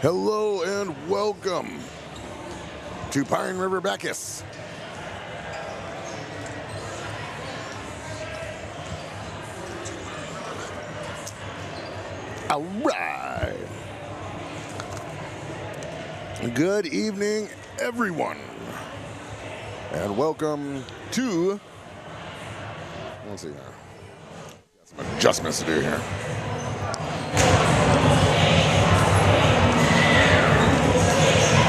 Hello and welcome to River-Backus. All right. Good evening, everyone, and welcome to. Let's see here. Got some adjustments to do here.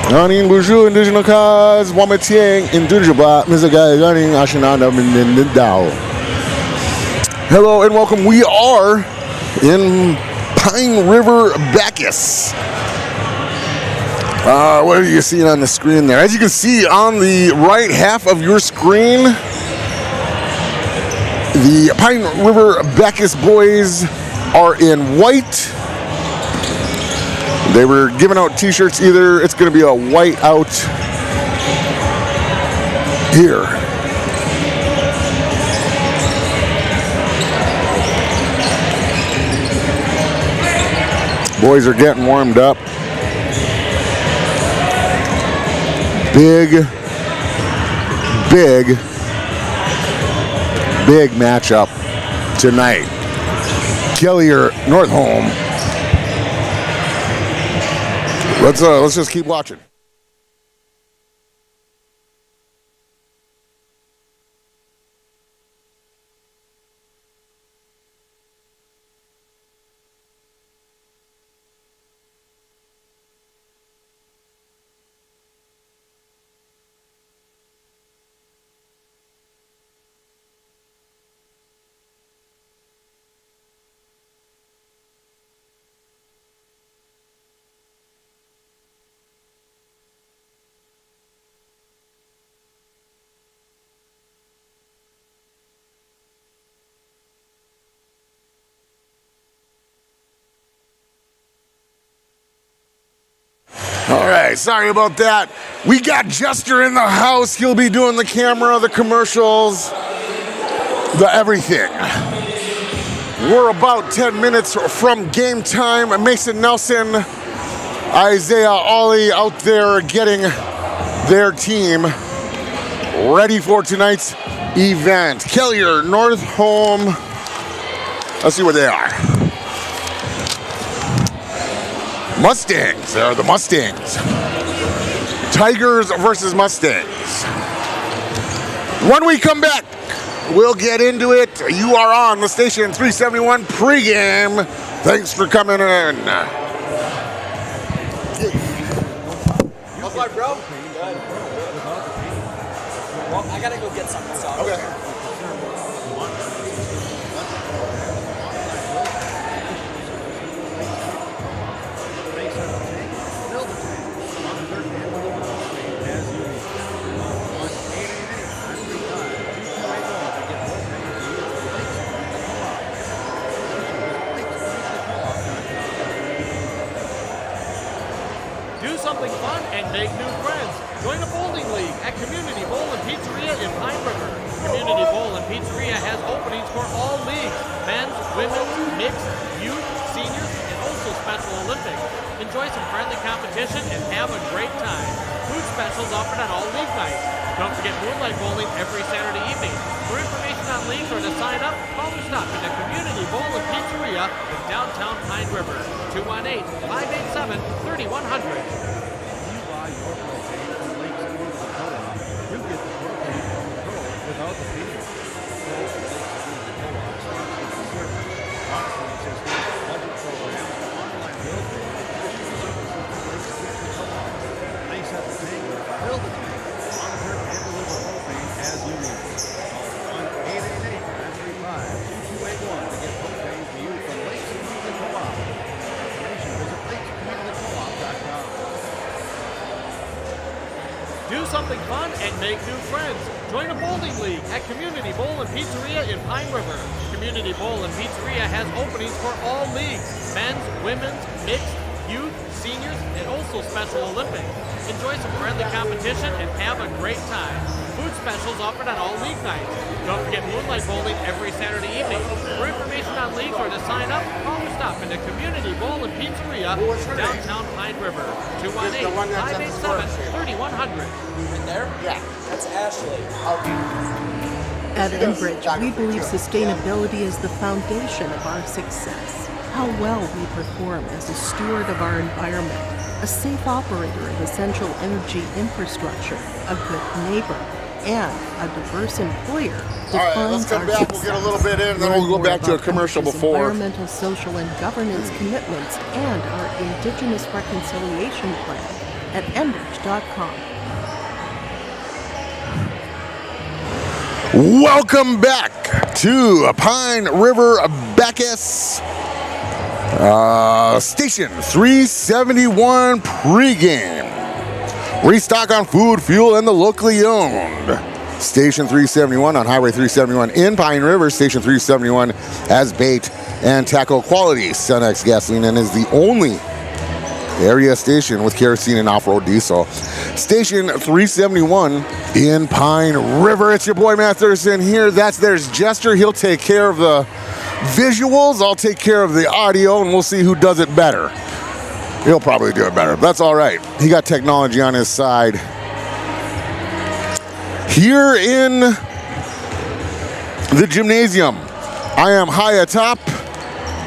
Running bonjour indigenous cause Wamatiang indigenous Mr. Guy running Ashananda Mindao. Hello and welcome. We are in Pine River-Backus. What are you seeing on the screen there? As you can see on the right half of your screen, The Pine River-Backus boys are in white. They were giving out t-shirts. Either it's going to be a white out here. Boys are getting warmed up. Big matchup tonight. Kelliher, Northome. Let's just keep watching. All right, sorry about that. We got Jester in the house. He'll be doing the camera, the commercials, the everything. We're about 10 minutes from game time. Mason Nelson, Isaiah Ollie out there getting their team ready for tonight's event. Kelliher, Northome. Let's see where they are. Mustangs, they're the Mustangs. Tigers versus Mustangs. When we come back, we'll get into it. You are on the station 371 pregame. Thanks for coming in. How's life, bro? Good. Well, I gotta go get something, so. Okay. Something fun and make new friends. Join a bowling league at Community Bowl and Pizzeria in Pine River. Community Bowl and Pizzeria has openings for all leagues: men's, women's, mixed, youth, seniors, and also Special Olympics. Enjoy some friendly competition and have a great time. Food specials offered on all league nights. Don't forget moonlight bowling every Saturday evening. For information on leagues or to sign up, call or stop in the Community Bowl and Pizzeria in downtown Pine River. 218-587-3100. Do something fun and make new friends. Join a bowling league at Community Bowl and Pizzeria in Pine River. Community Bowl and Pizzeria has openings for all leagues: men's, women's, mixed, youth, seniors, and also Special Olympics. Enjoy some friendly competition and have a great time. Food specials offered on all league nights. Don't forget moonlight bowling every Saturday evening. For information on leagues or to sign up, call or stop in the Community Bowl and Pizzeria in downtown Pine River. 218-587-3100. In there? Yeah. That's Ashley. Okay. At Enbridge, we believe sustainability is the foundation of our success. How well we perform as a steward of our environment, a safe operator of essential energy infrastructure, a good neighbor, and a diverse employer defines all right, let's come back. We'll get a little bit in, then we'll go back to a commercial before. Environmental, social, and governance commitments and our Indigenous Reconciliation Plan at Enbridge.com. Welcome back to Pine River-Backus Station 371 pregame. Restock on food, fuel, and the locally owned. Station 371 on Highway 371 in Pine River. Station 371 has bait and tackle quality Cenex gasoline and is the only area station with kerosene and off-road diesel. Station 371 in Pine River. It's your boy Matt Thurston here. There's Jester. He'll take care of the visuals. I'll take care of the audio, and we'll see who does it better. He'll probably do it better. That's all right. He got technology on his side. Here in the gymnasium, I am high atop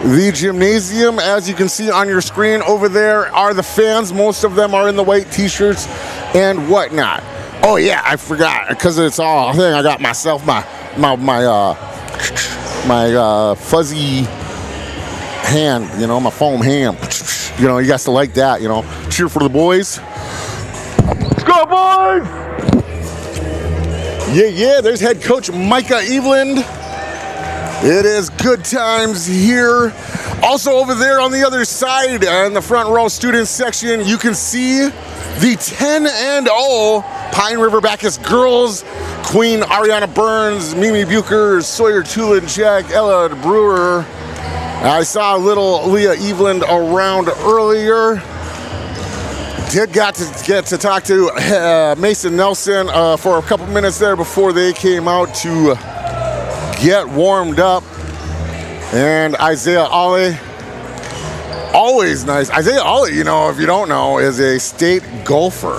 the gymnasium. As you can see on your screen over there are the fans. Most of them are in the white t-shirts and whatnot. Oh yeah, I forgot, because it's all, I think I got myself my fuzzy hand, you know, my foam hand. You know, you guys to like that, you know. Cheer for the boys. Let's go, boys! Yeah, there's head coach Micah Eveland. It is good times here. Also over there on the other side, in the front row student section, you can see the 10-0 Pine River-Backus girls. Queen Ariana Burns, Mimi Bucher, Sawyer Tulinchak, Ella Brewer. I saw little Leah Eveland around earlier. Did get to talk to Mason Nelson for a couple minutes there before they came out to get warmed up. And Isaiah Ollie, always nice. Isaiah Ollie, you know, if you don't know, is a state golfer.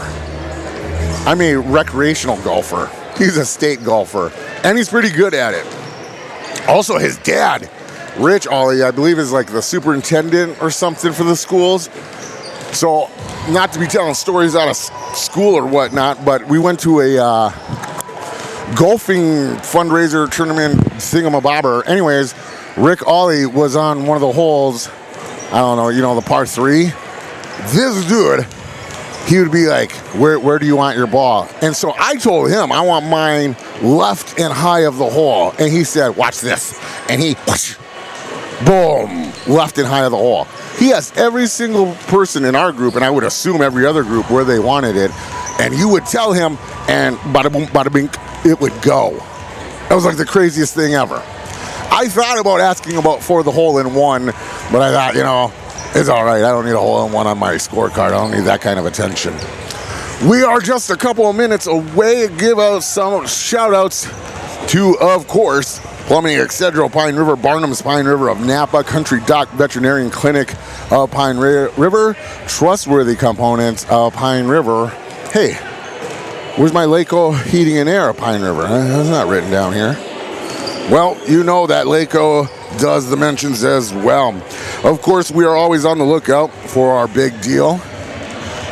I mean, recreational golfer. He's a state golfer, and he's pretty good at it. Also, his dad, Rich Ollie, I believe is like the superintendent or something for the schools. So, not to be telling stories out of school or whatnot, but we went to a golfing fundraiser tournament thingamabobber. Anyways, Rick Ollie was on one of the holes, I don't know, you know, the par 3. This dude, he would be like, where do you want your ball? And so I told him, I want mine left and high of the hole. And he said, watch this. And he, whoosh, boom, left and high of the hole. He asked every single person in our group, and I would assume every other group, where they wanted it. And you would tell him, and bada boom, bada bink, it would go. That was like the craziest thing ever. I thought about asking about for the hole-in-one, but I thought, you know, it's all right. I don't need a hole-in-one on my scorecard. I don't need that kind of attention. We are just a couple of minutes away. Give out some shout-outs to, of course, Plumbing Excedro, Pine River, Barnum's Pine River of Napa, Country Doc Veterinarian Clinic of Pine River, Trustworthy Components of Pine River. Hey, where's my Laco Heating and Air of Pine River? That's not written down here. Well, you know that Laco does the mentions as well. Of course, we are always on the lookout for our big deal.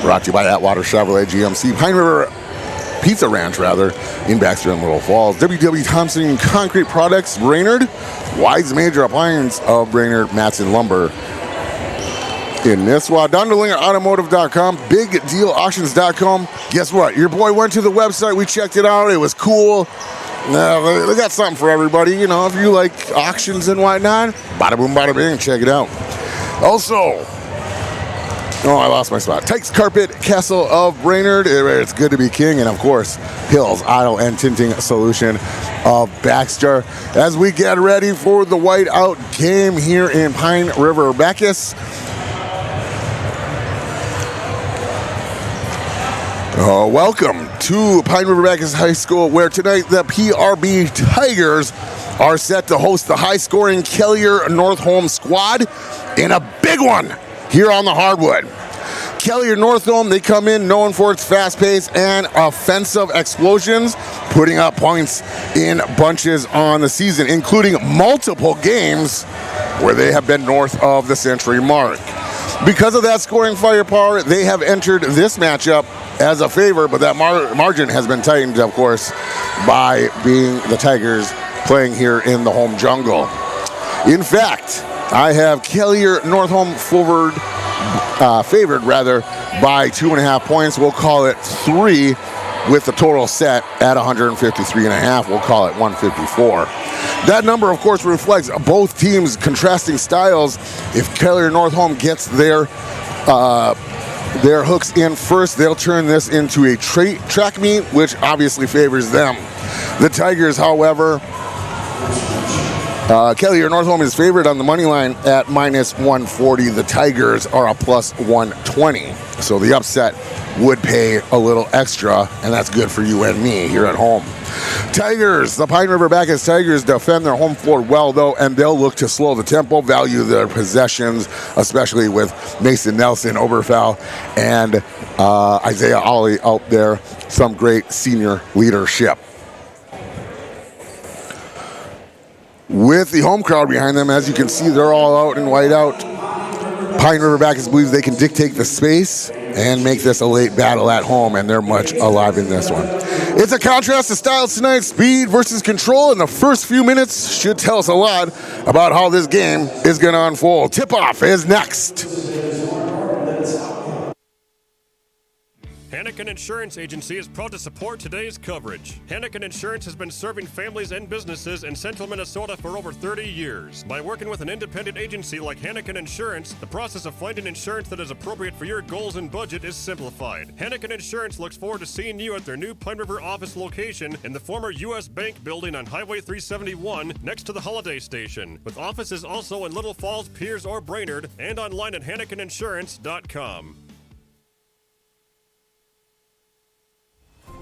Brought to you by Atwater Chevrolet GMC, Pine River Pizza Ranch, rather, in Baxter and Little Falls. WW Thompson Concrete Products, Brainerd. Wise Major Appliance of Brainerd, Matson Lumber in Nisswa. DonderlingerAutomotive.com, BigDealAuctions.com. Guess what? Your boy went to the website. We checked it out. It was cool. They got something for everybody. You know, if you like auctions and whatnot, bada boom, bada bing, check it out. Also, I lost my spot. Tykes Carpet, Castle of Brainerd. It's good to be king. And of course, Hills Auto and Tinting Solution of Baxter. As we get ready for the whiteout game here in Pine River-Backus. Welcome to Pine River-Backus High School, where tonight the PRB Tigers are set to host the high-scoring Kelliher Northome squad in a big one here on the hardwood. Kelliher Northome, they come in known for its fast pace and offensive explosions, putting up points in bunches on the season, including multiple games where they have been north of the century mark. Because of that scoring firepower, they have entered this matchup as a favor, but that margin has been tightened, of course, by being the Tigers playing here in the home jungle. In fact, I have Kelliher Northome favored by 2.5 points. We'll call it 3, with the total set at 153.5. We'll call it 154. That number, of course, reflects both teams' contrasting styles. If Kelliher Northome gets their their hooks in first. They'll turn this into a track meet, which obviously favors them. The Tigers, however, Kelliher Northome is favored on the money line at minus 140. The Tigers are a plus 120. So the upset would pay a little extra, and that's good for you and me here at home. Tigers, the Pine River-Backus Tigers defend their home floor well, though, and they'll look to slow the tempo, value their possessions, especially with Mason Nelson, Oberfell, and Isaiah Ollie out there. Some great senior leadership. With the home crowd behind them, as you can see, they're all out in white out. Pine River-Backus believes they can dictate the space and make this a late battle at home, and they're much alive in this one. It's a contrast to styles tonight, speed versus control, and the first few minutes should tell us a lot about how this game is going to unfold. Tip-off is next. Hanneken Insurance Agency is proud to support today's coverage. Hanneken Insurance has been serving families and businesses in central Minnesota for over 30 years. By working with an independent agency like Hanneken Insurance, the process of finding insurance that is appropriate for your goals and budget is simplified. Hanneken Insurance looks forward to seeing you at their new Pine River office location in the former U.S. Bank building on Highway 371 next to the Holiday Station, with offices also in Little Falls, Piers, or Brainerd, and online at HannekenInsurance.com.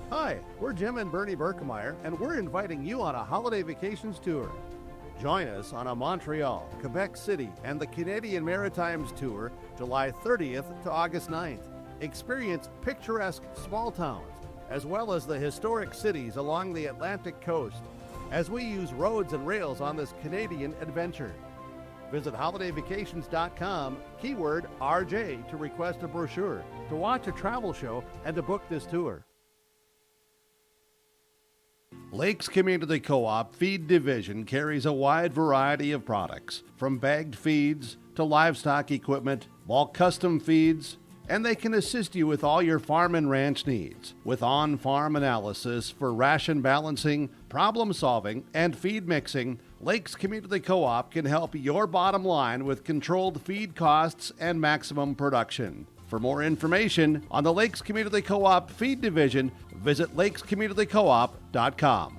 Hi, we're Jim and Bernie Berkemeyer, and we're inviting you on a holiday vacations tour. Join us on a Montreal, Quebec City, and the Canadian Maritimes tour, July 30th to August 9th. Experience picturesque small towns, as well as the historic cities along the Atlantic coast, as we use roads and rails on this Canadian adventure. Visit holidayvacations.com, keyword RJ, to request a brochure, to watch a travel show, and to book this tour. Lakes Community Co-op Feed Division carries a wide variety of products, from bagged feeds to livestock equipment, bulk custom feeds, and they can assist you with all your farm and ranch needs, with on-farm analysis for ration balancing, problem solving, and feed mixing. Lakes Community Co-op can help your bottom line with controlled feed costs and maximum production. For more information on the Lakes Community Co-op Feed Division, visit lakescommunitycoop.com.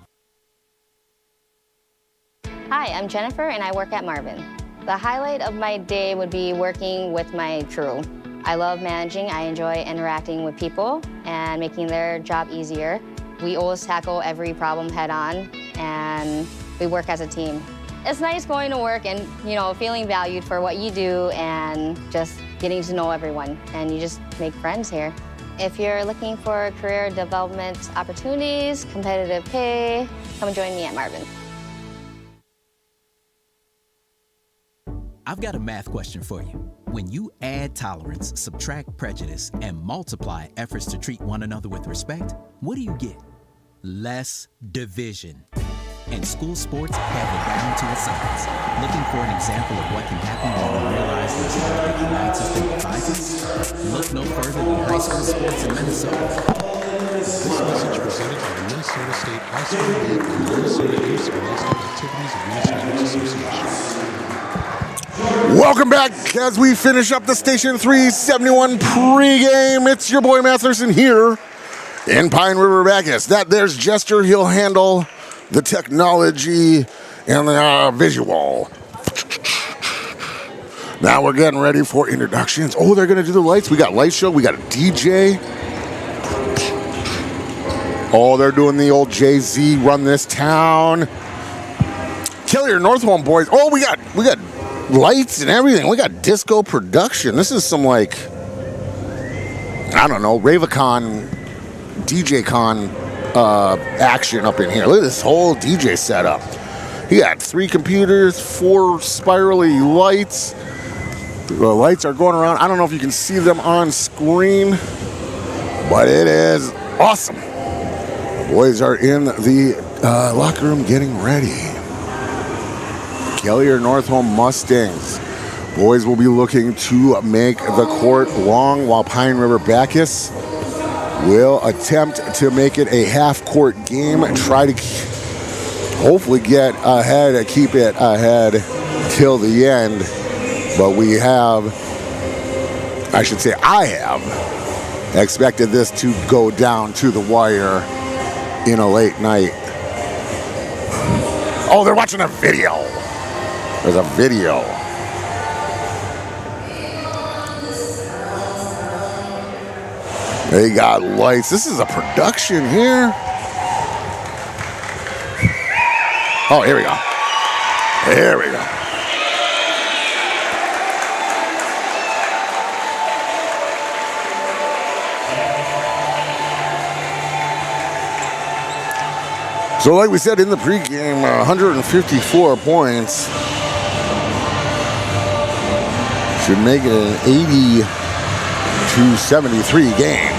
Hi, I'm Jennifer and I work at Marvin. The highlight of my day would be working with my crew. I love managing, I enjoy interacting with people and making their job easier. We always tackle every problem head on and we work as a team. It's nice going to work and, feeling valued for what you do and just getting to know everyone, and you just make friends here. If you're looking for career development opportunities, competitive pay, come join me at Marvin. I've got a math question for you. When you add tolerance, subtract prejudice, and multiply efforts to treat one another with respect, what do you get? Less division. And school sports have it down to a science. Looking for an example of what can happen when we realize the sport that unites us and divides us? Look no further than high school sports in Minnesota. This message presented by the Minnesota State High School League and the Minnesota Youth Scholastic Activities Administrators Association. Welcome back as we finish up the Station 371 pregame. It's your boy Masterson here in Pine River-Backus. That there's Jester. He'll handle the technology and the visual. Now we're getting ready for introductions. Oh, they're going to do the lights. We got light show. We got a DJ. Oh, they're doing the old Jay-Z run this town. Kelliher Northome boys. Oh, we got lights and everything. We got disco production. This is some Ravacon, DJ Con action up in here. Look at this whole DJ setup. He got 3 computers, 4 spirally lights. The lights are going around. I don't know if you can see them on screen, but it is awesome. The boys are in the locker room getting ready. Kelliher Northome Mustangs. Boys will be looking to make the court long, while Pine River-Backus will attempt to make it a half-court game and try to hopefully get ahead, keep it ahead till the end. But we have I should say I have expected this to go down to the wire in a late night. Oh, they're watching a video. There's a video. They got lights. This is a production here. Oh, here we go. Here we go. So like we said in the pregame, 154 points. Should make it an 80-73 game.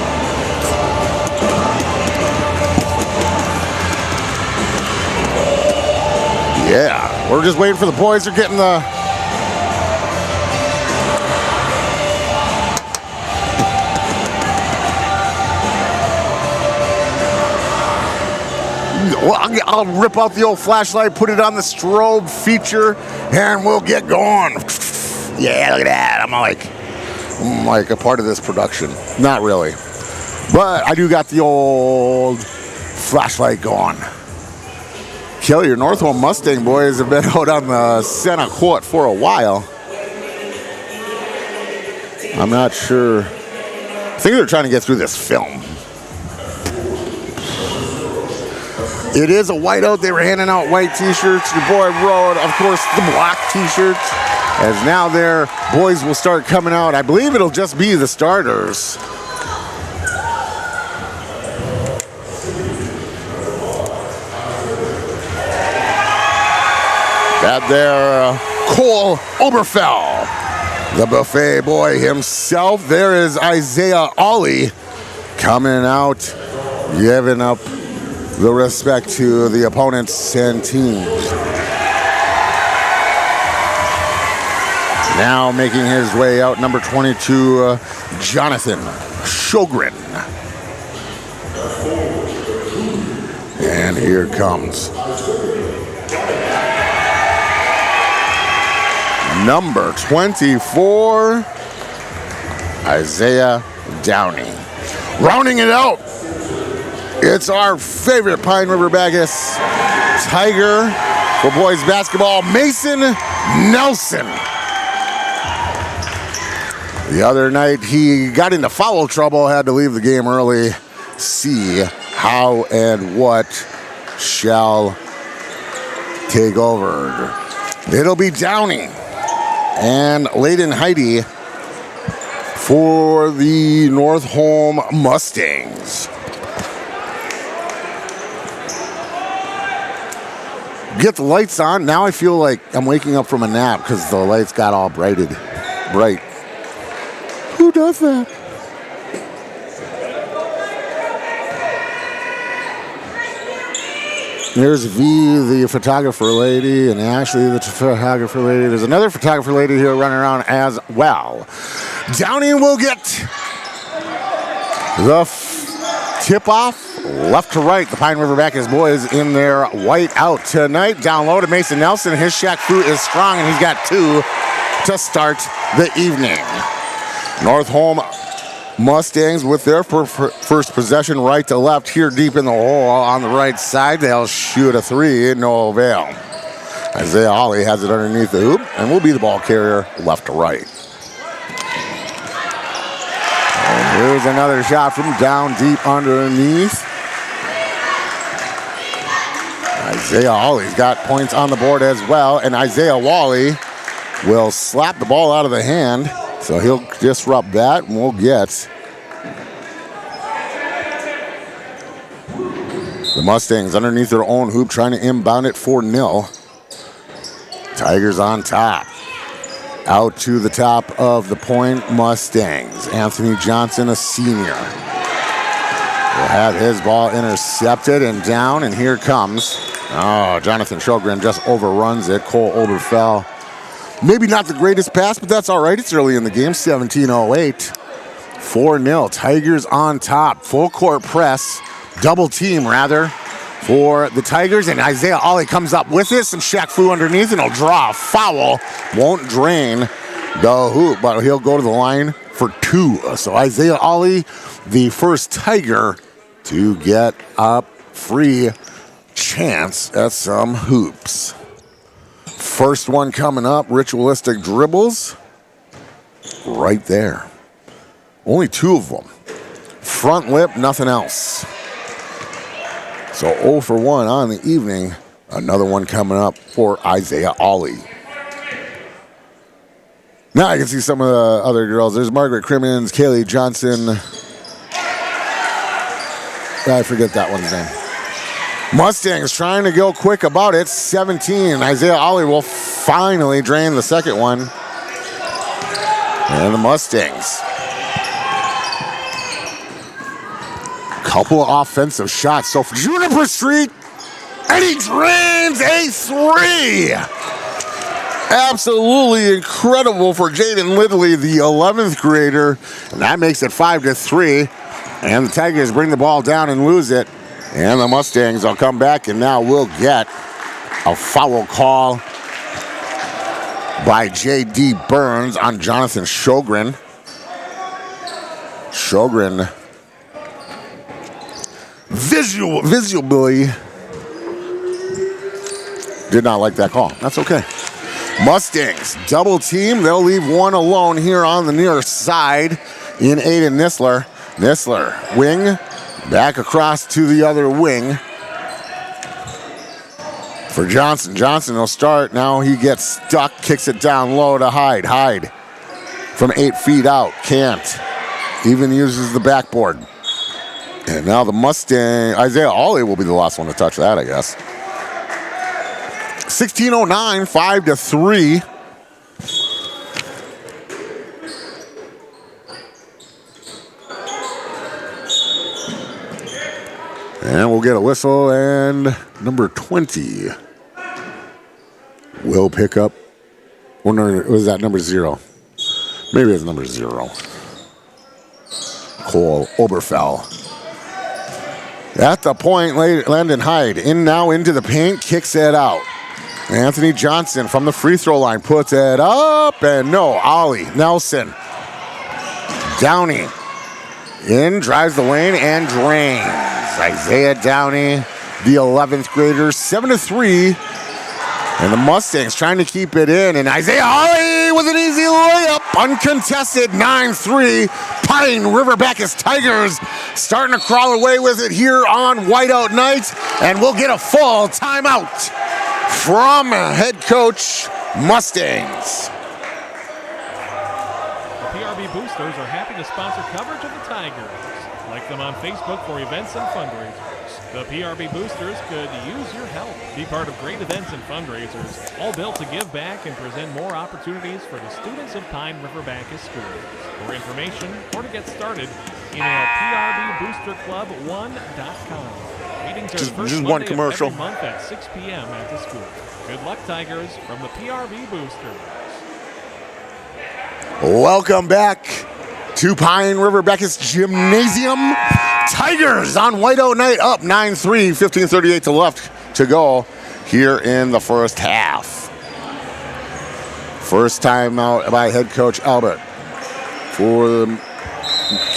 Yeah, we're just waiting for the boys. They're getting the... Well, I'll rip out the old flashlight, put it on the strobe feature, and we'll get going. Yeah, look at that. I'm like a part of this production. Not really. But I do got the old flashlight going. Kelliher Northome Mustang boys have been out on the center court for a while. I'm not sure. I think they're trying to get through this film. It is a whiteout. They were handing out white t-shirts. Your boy rode, of course, the black t-shirts. As now their boys will start coming out. I believe it'll just be the starters. That there, Cole Oberfell, the buffet boy himself. There is Isaiah Ollie coming out, giving up the respect to the opponents and teams. Now making his way out, number 22, Jonathan Sjogren. And here comes number 24, Isaiah Downey. Rounding it out, it's our favorite Pine River-Backus Tiger for boys basketball, Mason Nelson. The other night he got into foul trouble, had to leave the game early. See how and what shall take over. It'll be Downey and Layden Heidi for the Northome Mustangs. Get the lights on. Now I feel like I'm waking up from a nap because the lights got all bright. Who does that? There's V, the photographer lady, and Ashley, the photographer lady. There's another photographer lady here running around as well. Downey will get the tip-off left to right. The Pine River-Backus boys in their white out tonight. Down low to Mason Nelson. His Shaq Fu is strong, and he's got 2 to start the evening. Northome Mustangs with their first possession right to left here deep in the hole on the right side. They'll shoot a 3, no avail. Isaiah Ollie has it underneath the hoop and will be the ball carrier left to right. And here's another shot from down deep underneath. Isaiah Ollie's got points on the board as well, and Isaiah Wally will slap the ball out of the hand. So he'll disrupt that, and we'll get the Mustangs underneath their own hoop, trying to inbound it 4-0. Tigers on top. Out to the top of the point, Mustangs. Anthony Johnson, a senior, will have his ball intercepted and down, and here comes, Jonathan Sjogren just overruns it. Cole Oberfell. Maybe not the greatest pass, but that's all right. It's early in the game, 17:08. 4-0, Tigers on top. Full court press, double team rather, for the Tigers. And Isaiah Ollie comes up with this, and Shaq Fu underneath, and he'll draw a foul. Won't drain the hoop, but he'll go to the line for 2. So Isaiah Ollie, the first Tiger to get a free chance at some hoops. First one coming up, Ritualistic Dribbles. Right there. Only 2 of them. Front lip, nothing else. So 0 for 1 on the evening. Another one coming up for Isaiah Ollie. Now I can see some of the other girls. There's Margaret Crimmins, Kaylee Johnson. I forget that one's name. Mustangs trying to go quick about it. 17. Isaiah Ollie will finally drain the second one. And the Mustangs. Couple of offensive shots. So for Juniper Street, and he drains a 3. Absolutely incredible for Jaden Lidley, the 11th grader. And that makes it 5-3. And the Tigers bring the ball down and lose it. And the Mustangs will come back and now will get a foul call by J.D. Burns on Jonathan Sjogren. Sjogren visibly did not like that call. That's okay. Mustangs double team. They'll leave one alone here on the near side in Aiden Nisler. Nisler, wing, back across to the other wing. For Johnson. Johnson will start. Now he gets stuck, kicks it down low to Hyde. Hyde from 8 feet out. Can't. Even uses the backboard. And now the Mustang, Isaiah Ollie will be the last one to touch that, I guess. 16:09, 5-3. And we'll get a whistle, and number 20 will pick up. Or no, was that number 0? Maybe it's number 0. Cole Oberfell. At the point, Landon Hyde in now into the paint, kicks it out. Anthony Johnson from the free throw line puts it up, and no, Ollie Nelson. Downey in, drives the lane, and drains. Isaiah Downey, the 11th grader, 7-3. And the Mustangs trying to keep it in, and Isaiah Ollie with an easy layup, uncontested, 9-3. Pine River-Backus Tigers starting to crawl away with it here on Whiteout Night, and we'll get a full timeout from head coach Mustangs. The PRB Boosters are happy to sponsor coverage of the Tigers. Like them on Facebook for events and fundraisers. The PRB Boosters could use your help. Be part of great events and fundraisers, all built to give back and present more opportunities for the students of Pine River-Backus schools. For information or to get started, email prboosterclub1.com. Meetings are first just Monday one commercial. of every month at 6 p.m. at the school. Good luck, Tigers, from the PRB Boosters. Welcome back to Pine River-Backus Gymnasium. Tigers on Whiteout Night up 9-3, 15:38 to left to go here in the first half. First time out by head coach Albert for the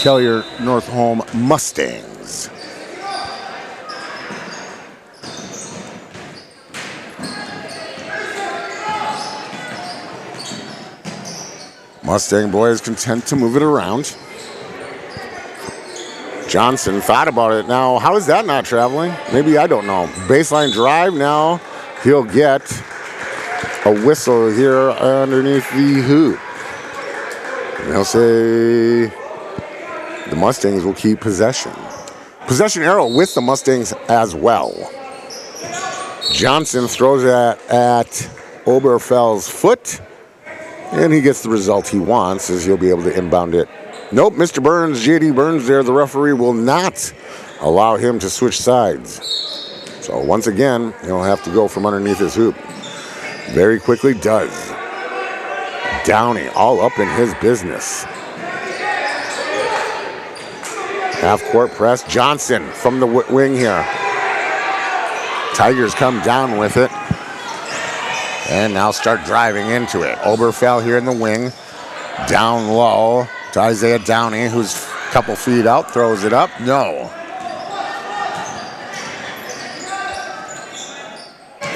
Kelliher Northome Mustangs. Mustang boys content to move it around. Johnson thought about it. Now, how is that not traveling? Maybe, I don't know. Baseline drive now. He'll get a whistle here underneath the hoop. And they'll say the Mustangs will keep possession. Possession arrow with the Mustangs as well. Johnson throws it at Oberfell's foot. And he gets the result he wants, as he'll be able to inbound it. Nope, Mr. Burns, J.D. Burns there, the referee will not allow him to switch sides. So once again, he'll have to go from underneath his hoop. Very quickly does. Downey all up in his business. Half court press, Johnson from the wing here. Tigers come down with it. And now start driving into it. Oberfell here in the wing. Down low. to Isaiah Downey, who's a couple feet out, throws it up. No.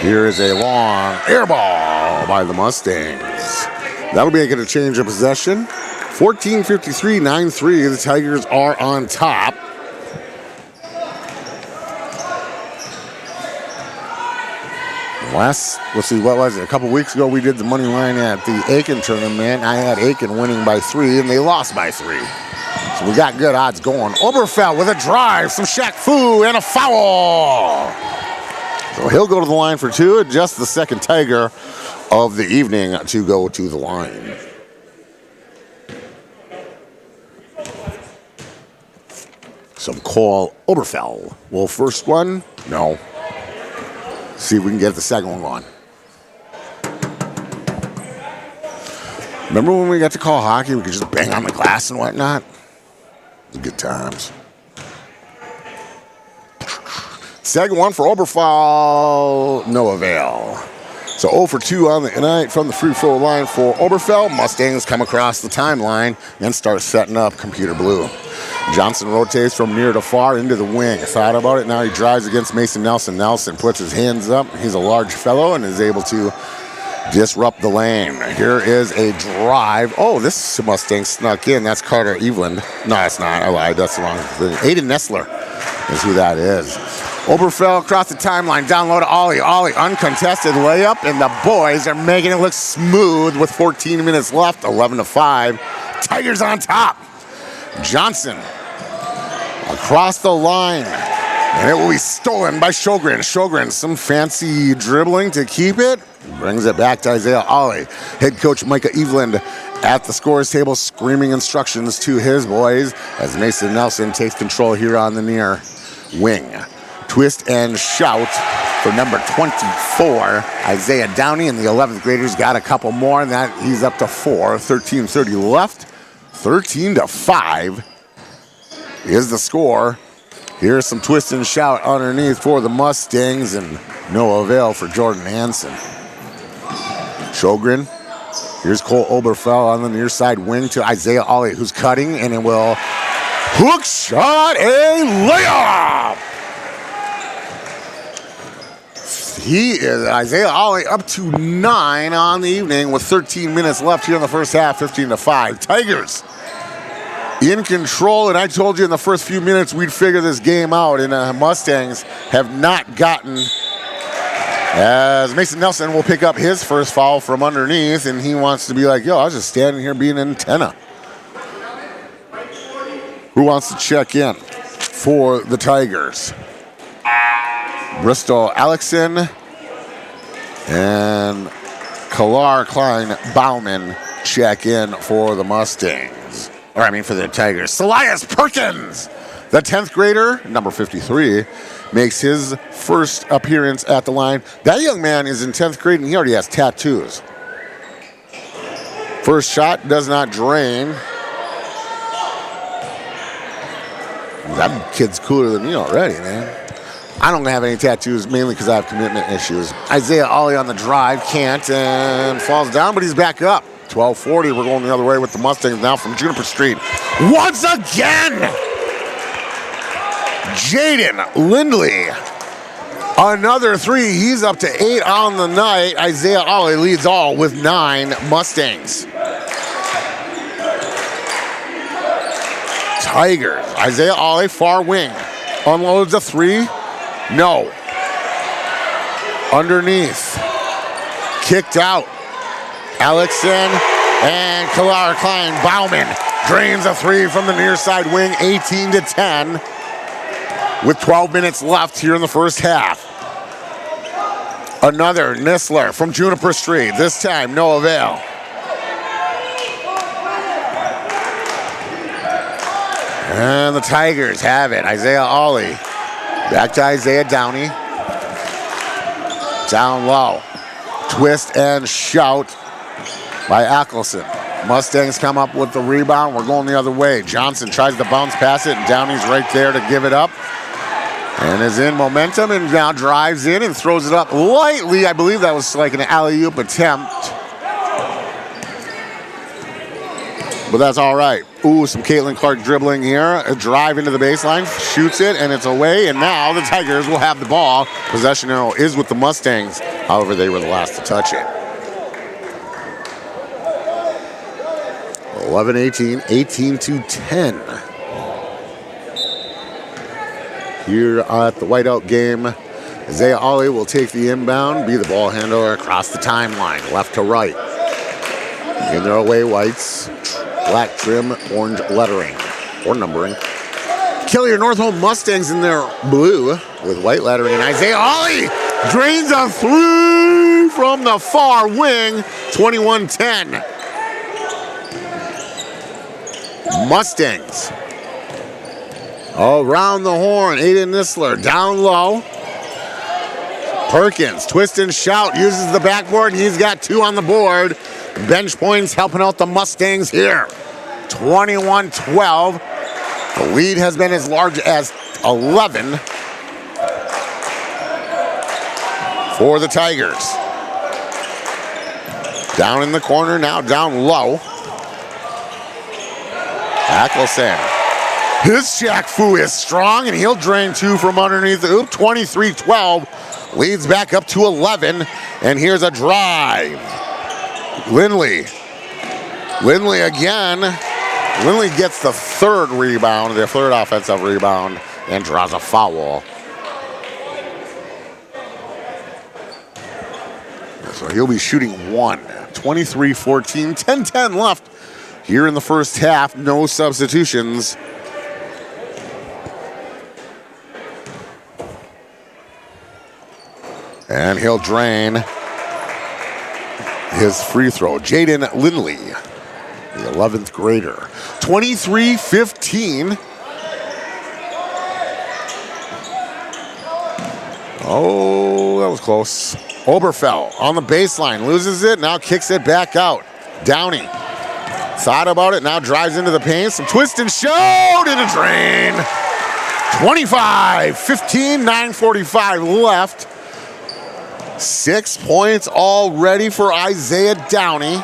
Here is a long air ball by the Mustangs. That'll make it a change of possession. 14:53, 9-3. The Tigers are on top. Let's see, what was it? A couple weeks ago, we did the money line at the Aiken tournament. I had Aiken winning by 3, and they lost by 3. So we got good odds going. Oberfeld with a drive, some Shaq Fu, and a foul. So he'll go to the line for 2, just the second Tiger of the evening to go to the line. Some Cole Oberfeld. Will first one? No. See if we can get the second one going. Remember when we got to call hockey, we could just bang on the glass and whatnot? It was good times. Second one for Oberfeld, no avail. So 0 for 2 on the night from the free throw line for Oberfeld. Mustangs come across the timeline and start setting up computer blue. Johnson rotates from near to far into the wing. Thought about it, now he drives against Mason Nelson. Nelson puts his hands up. He's a large fellow and is able to disrupt the lane. Here is a drive. Oh, this Mustang snuck in. That's Carter Eveland. No, it's not. I lied. That's the wrong thing. Aiden Nessler is who that is. Oberfeld across the timeline. Down low to Ollie. Ollie, uncontested layup, and the boys are making it look smooth with 14 minutes left. 11-5. Tigers on top. Johnson across the line, and it will be stolen by Sjogren. Sjogren, some fancy dribbling to keep it. Brings it back to Isaiah Ollie. Head coach Micah Eveland at the scorer's table, screaming instructions to his boys as Mason Nelson takes control here on the near wing. Twist and shout for number 24, Isaiah Downey, and the 11th graders got a couple more, and that he's up to 4. 13:30 left. 13-5 is the score. Here's some twist and shout underneath for the Mustangs, and no avail for Jordan Hansen. Sjogren. Here's Cole Oberfeld on the near side wing to Isaiah Ollie, who's cutting, and it will hook shot, a layup. He is Isaiah Ollie up to 9 on the evening with 13 minutes left here in the first half, 15-5. Tigers in control, and I told you in the first few minutes we'd figure this game out, and Mustangs have not gotten, as Mason Nelson will pick up his first foul from underneath, and he wants to be like, yo, I was just standing here being an antenna. Who wants to check in for the Tigers? Bristol Alexson and Kelliher Klein Bauman check in for the Mustangs. For the Tigers. Salias Perkins, the 10th grader, number 53, makes his first appearance at the line. That young man is in 10th grade and he already has tattoos. First shot does not drain. That kid's cooler than me already, man. I don't have any tattoos, mainly because I have commitment issues. Isaiah Ollie on the drive, can't, and falls down, but he's back up. 12:40, we're going the other way with the Mustangs now from Juniper Street. Once again, Jaden Lindley. Another 3, he's up to 8 on the night. Isaiah Ollie leads all with 9 Mustangs. Tigers, Isaiah Ollie, far wing. Unloads a 3. No. Underneath. Kicked out. Alexson and Kelliher Klein Bauman drains a 3 from the near side wing, 18-10, with 12 minutes left here in the first half. Another Nissler from Juniper Street. This time, no avail. And the Tigers have it. Isaiah Ollie. Back to Isaiah Downey. Down low. Twist and shout by Ackelson. Mustangs come up with the rebound. We're going the other way. Johnson tries to bounce pass it, and Downey's right there to give it up. And is in momentum and now drives in and throws it up lightly. I believe that was like an alley-oop attempt. but that's all right. Ooh, some Caitlin Clark dribbling here. A drive into the baseline, shoots it, and it's away. And now the Tigers will have the ball. Possession arrow is with the Mustangs. However, they were the last to touch it. 11-18, 18-10. Here at the whiteout game, Isaiah Ollie will take the inbound, be the ball handler across the timeline, left to right. In their away whites, black trim, orange lettering or numbering. Kelliher Northome Mustangs in their blue with white lettering. And Isaiah Ollie drains a three from the far wing, 21-10. Mustangs. Around the horn, Aiden Nisler down low. Perkins, twist and shout, uses the backboard, and he's got 2 on the board. Bench points helping out the Mustangs here. 21-12. The lead has been as large as 11 for the Tigers. Down in the corner now, down low. Ackelson. His Shaq Fu is strong, and he'll drain 2 from underneath the hoop. 23-12. Leads back up to 11. And here's a drive. Lindley again. Lindley gets the 3rd rebound, the 3rd offensive rebound, and draws a foul. So he'll be shooting 1. 23-14, 10-10 left here in the first half. No substitutions. And he'll drain his free throw. Jaden Lindley, the 11th grader. 23-15. Oh, that was close. Oberfell on the baseline, loses it, now kicks it back out. Downey thought about it, now drives into the paint. Some twist and shoot and a drain. 25-15, 9:45 left. 6 points already for Isaiah Downey.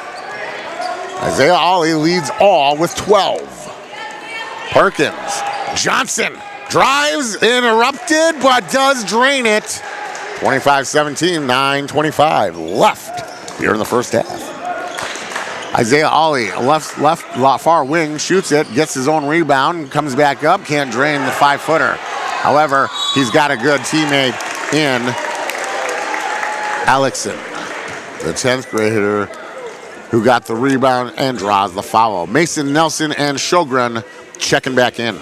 Isaiah Ollie leads all with 12. Perkins, Johnson drives, interrupted, but does drain it. 25-17, 9:25 left here in the first half. Isaiah Ollie, left far wing, shoots it, gets his own rebound, comes back up, can't drain the 5-footer. However, he's got a good teammate in Alexson, the 10th grader, who got the rebound and draws the foul. Mason Nelson and Sjogren checking back in.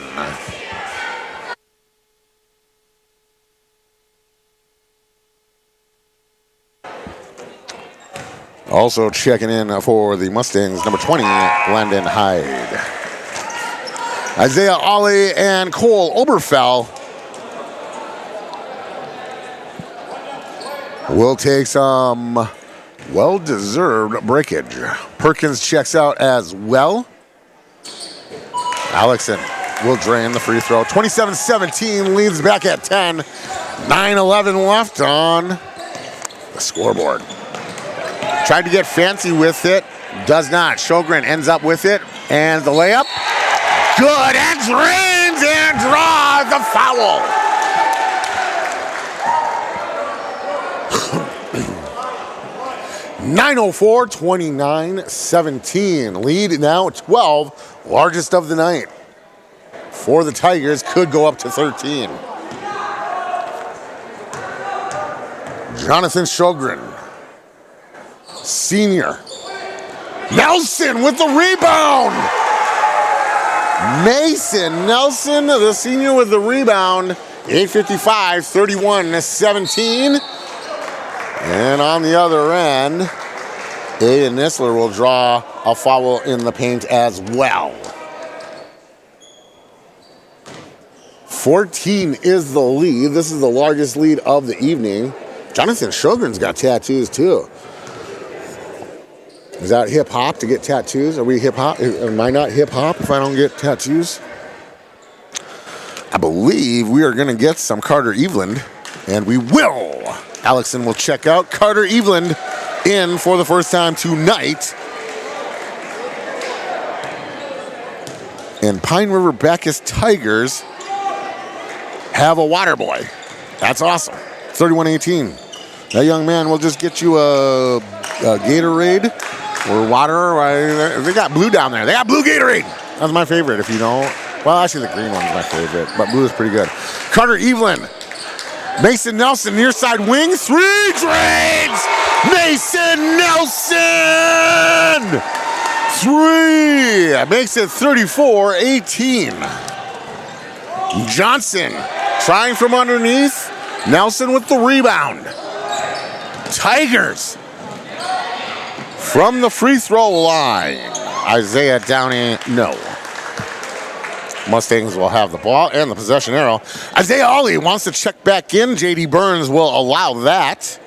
Also checking in for the Mustangs, number 20, Landon Hyde. Isaiah Ollie and Cole Oberfell will take some well-deserved breakage. Perkins checks out as well. Alexson will drain the free throw. 27-17, leads back at 10. 9:11 left on the scoreboard. Tried to get fancy with it, does not. Sjogren ends up with it, and the layup. Good, and drains and draws the foul. (9:04), 29-17. Lead now 12, largest of the night. For the Tigers, could go up to 13. Jonathan Sjogren, senior. Nelson with the rebound. Mason Nelson, the senior, with the rebound. 8:55, 31-17. And on the other end, Aiden Nisler will draw a foul in the paint as well. 14 is the lead. This is the largest lead of the evening. Jonathan Sjogren's got tattoos too. Is that hip hop to get tattoos? Are we hip hop? Am I not hip hop if I don't get tattoos? I believe we are going to get some Carter Eveland, and we will. Alexson will check out. Carter Eveland in for the first time tonight. And Pine River-Backus Tigers have a water boy. That's awesome. 31-18. That young man will just get you a Gatorade or water. They got blue down there. They got blue Gatorade. That's my favorite, if you know. Well, actually, the green one's my favorite, but blue is pretty good. Carter Evelyn. Mason Nelson, near side wing. 3 drains. Mason Nelson. 3. Makes it 34-18. Johnson trying from underneath. Nelson with the rebound. Tigers from the free throw line. Isaiah Downey, no. Mustangs will have the ball and the possession arrow. Isaiah Ollie wants to check back in. J.D. Burns will allow that.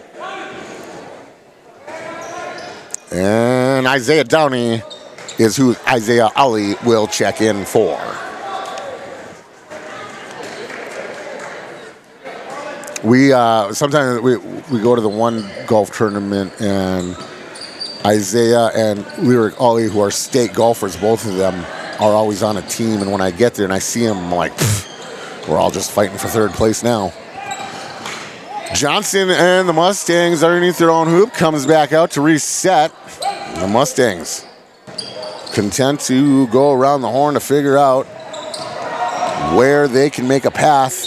And Isaiah Downey is who Isaiah Ollie will check in for. We sometimes we go to the one golf tournament, and Isaiah and Lyric Ollie, who are state golfers, both of them are always on a team. And when I get there and I see them, I'm like, we're all just fighting for third place now. Johnson and the Mustangs underneath their own hoop comes back out to reset. The Mustangs content to go around the horn to figure out where they can make a path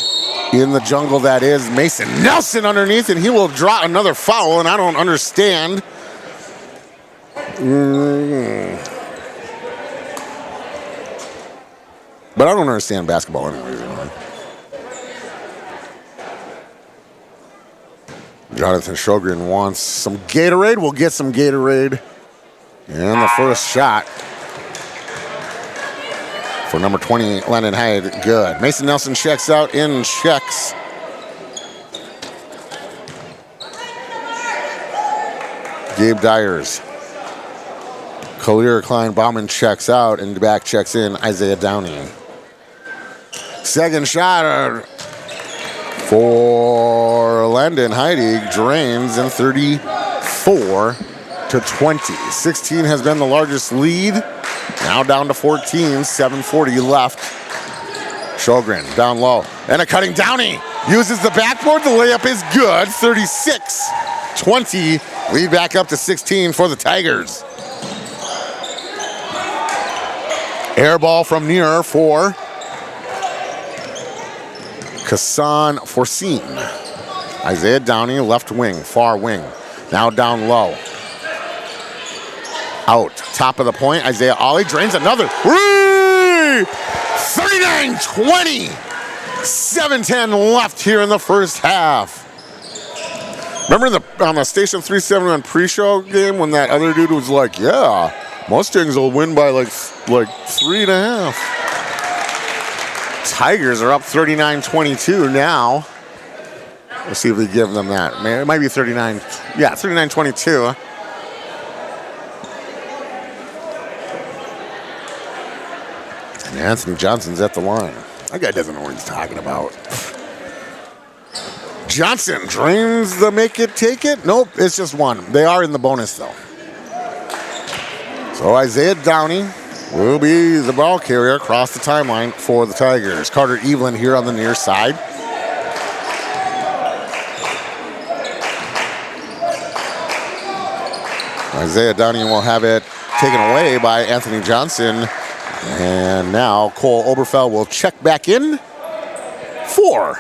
in the jungle that is Mason Nelson underneath, and he will draw another foul, and I don't understand. But I don't understand basketball anyways. Jonathan Sjogren wants some Gatorade. We'll get some Gatorade. And the first shot for number 20, Landon Hyde, good. Mason Nelson checks out in checks. Gabe Dyers. Kelliher Klein Bauman checks out, and back checks in Isaiah Downey. Second shot for Landon Heide drains in 34-20. 16 has been the largest lead. Now down to 14, 7:40 left. Sjogren down low. And a cutting Downey. Uses the backboard. The layup is good. 36-20. Lead back up to 16 for the Tigers. Air ball from near for Kassan Forcine. Isaiah Downey, left wing, far wing. Now down low. Out, top of the point, Isaiah Ollie drains another. 39-20. 7:10 left here in the first half. Remember on the Station 371 pre-show game when that other dude was like, yeah, Mustangs will win by like 3.5. Tigers are up 39-22 now. Let's see if we give them that. Man, it might be 39. Yeah, 39-22. And Anthony Johnson's at the line. That guy doesn't know what he's talking about. Johnson drains the make it, take it. Nope, it's just one. They are in the bonus, though. So Isaiah Downey will be the ball carrier across the timeline for the Tigers. Carter Evelyn here on the near side. Isaiah Downey will have it taken away by Anthony Johnson. And now Cole Oberfeld will check back in for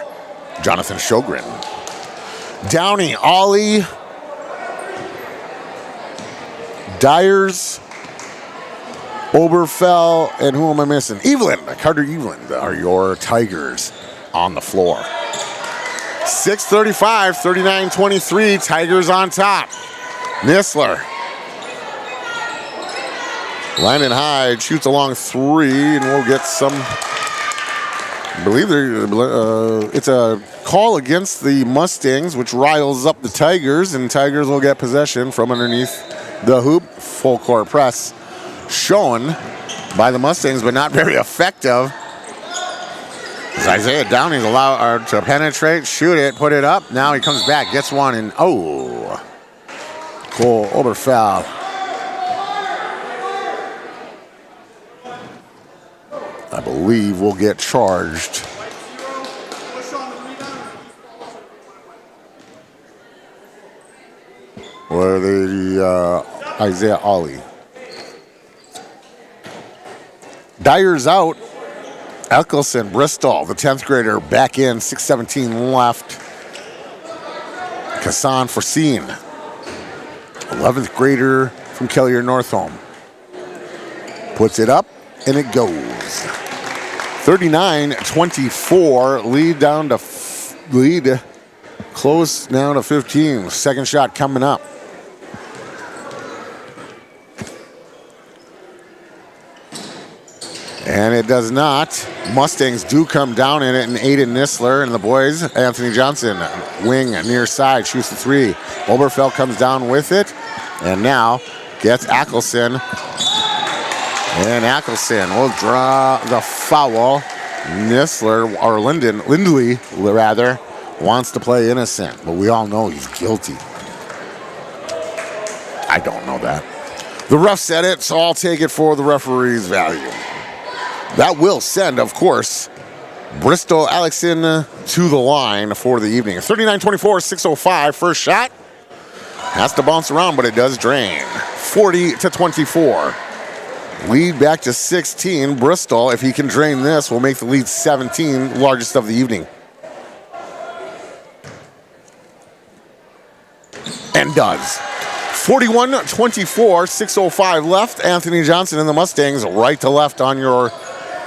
Jonathan Sjogren. Downey, Ollie, Dyers, Oberfeld, and who am I missing? Evelyn, Carter Evelyn are your Tigers on the floor. 6:35, 39-23, Tigers on top. Nisler. Landon Hyde shoots along 3, and we'll get some. I believe it's a call against the Mustangs, which riles up the Tigers, and Tigers will get possession from underneath the hoop. Full court press shown by the Mustangs, but not very effective. As Isaiah Downey's allowed to penetrate, shoot it, put it up. Now he comes back, gets one, and Cole Oberfeld. believe will get charged. Or the Isaiah Ollie. Dyer's out. Elkelson, Bristol, the 10th grader, back in, 6:17 left. Kassan Forseen, 11th grader from Kelliher, Northome. Puts it up, and it goes. 39-24, lead close now to 15. Second shot coming up. And it does not. Mustangs do come down in it, and Aiden Nisler and the boys. Anthony Johnson, wing near side, shoots the three. Oberfeld comes down with it, and now gets Ackelson. And Ackelson will draw the foul. Nisler, or Lindley, rather, wants to play innocent, but we all know he's guilty. I don't know that. The ref said it, so I'll take it for the referee's value. That will send, of course, Bristol Alexson to the line for the evening. 39-24, 6:05, first shot. Has to bounce around, but it does drain. 40-24. Lead back to 16. Bristol, if he can drain this, will make the lead 17, largest of the evening. And does. 41-24, 6:05 left. Anthony Johnson and the Mustangs right to left on your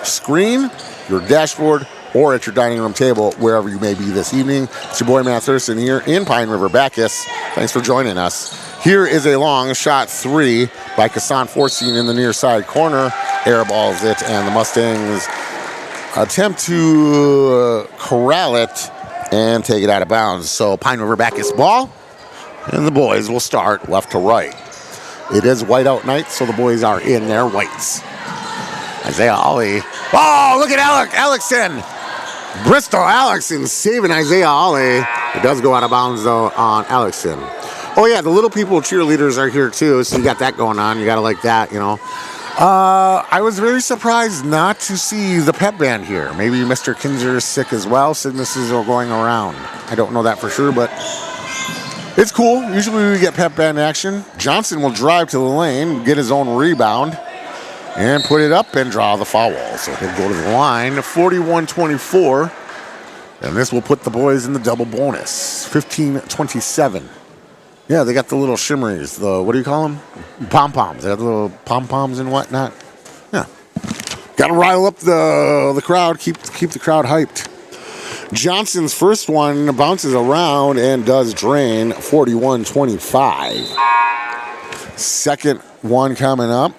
screen, your dashboard, or at your dining room table, wherever you may be this evening. It's your boy Matt Thurston here in Pine River-Backus. Thanks for joining us. Here is a long shot three by Kassan Forseen in the near side corner. Airballs it, and the Mustangs attempt to corral it and take it out of bounds. So Pine River-Backus ball, and the boys will start left to right. It is whiteout night, so the boys are in their whites. Isaiah Ollie. Oh, look at Alexson. Bristol Alexson saving Isaiah Ollie. It does go out of bounds, though, on Alexson. Oh, yeah, the little people cheerleaders are here, too, so you got that going on. You got to like that, you know. I was very surprised not to see the pep band here. Maybe Mr. Kinzer is sick as well. Sicknesses are going around. I don't know that for sure, but it's cool. Usually we get pep band action. Johnson will drive to the lane, get his own rebound, and put it up and draw the foul. So he'll go to the line, 41-24. And this will put the boys in the double bonus, 15-27. Yeah, they got the little shimmeries, the, what do you call them? Pom-poms. They got the little pom-poms and whatnot. Yeah. Got to rile up the crowd, keep the crowd hyped. Johnson's first one bounces around and does drain, 41-25. Second one coming up.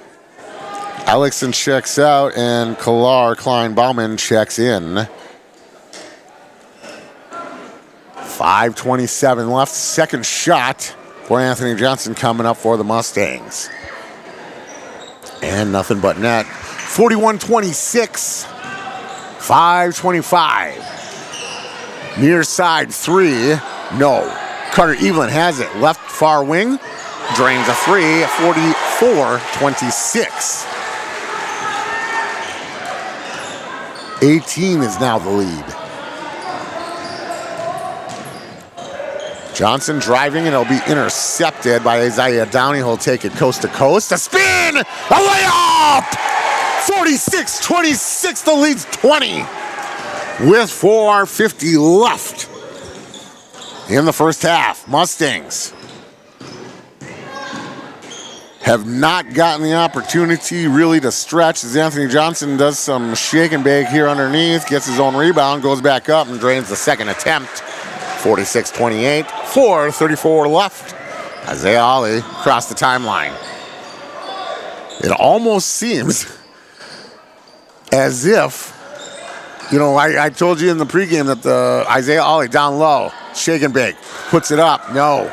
Alexson checks out, and Klein-Bauman checks in. 5:27 left. Second shot for Anthony Johnson coming up for the Mustangs. And nothing but net. 41-26. 5:25. Near side three. No. Carter Evelyn has it. Left far wing. Drains a three. 44-26. 18 is now the lead. Johnson driving, and it'll be intercepted by Isaiah Downey. He'll take it coast to coast. A spin! A layup! 46-26, the lead's 20. With 4:50 left in the first half. Mustangs have not gotten the opportunity really to stretch as Anthony Johnson does some shake and bake here underneath, gets his own rebound, goes back up and drains the second attempt. 46-28, 4:34 left. Isaiah Ollie across the timeline. It almost seems as if, you know, I told you in the pregame that the Isaiah Ollie down low, shake and bake, puts it up, no.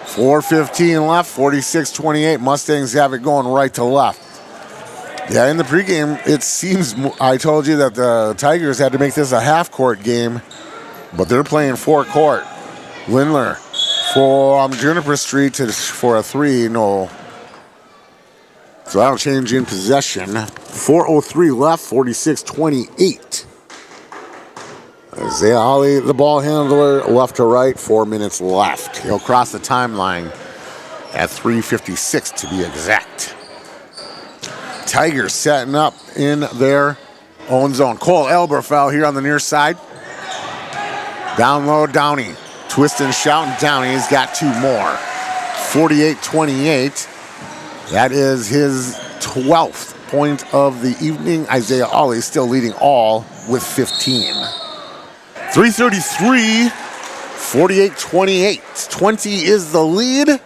4:15 left, 46-28. Mustangs have it going right to left. Yeah, in the pregame, it seems, I told you that the Tigers had to make this a half-court game, but they're playing four-court. Lindler from Juniper Street for a three, no. So that'll change in possession. 4:03 left, 46-28. Isaiah Ali, the ball handler, left to right, 4 minutes left. He'll cross the timeline at 3:56 to be exact. Tigers setting up in their own zone. Cole Elberfeld here on the near side. Down low, Downey. Twist and shout, and Downey's got 2 more. 48-28. That is his 12th point of the evening. Isaiah Ali still leading all with 15. 3:33, 48-28. 20 is the lead.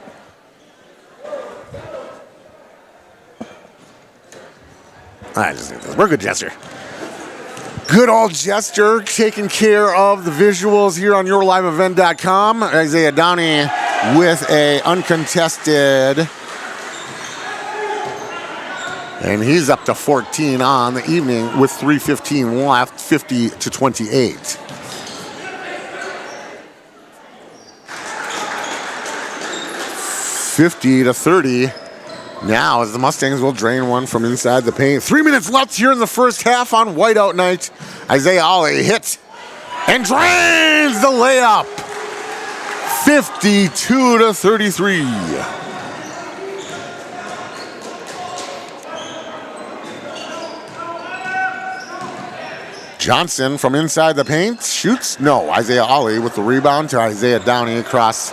We're good, Jester. Good old Jester taking care of the visuals here on yourliveevent.com. Isaiah Downey with a uncontested. And he's up to 14 on the evening with 3:15 left, 50-28. (50-30). Now, as the Mustangs will drain one from inside the paint. 3 minutes left here in the first half on whiteout night. Isaiah Ali hits and drains the layup. 52-33. Johnson from inside the paint shoots. No, Isaiah Ali with the rebound to Isaiah Downey across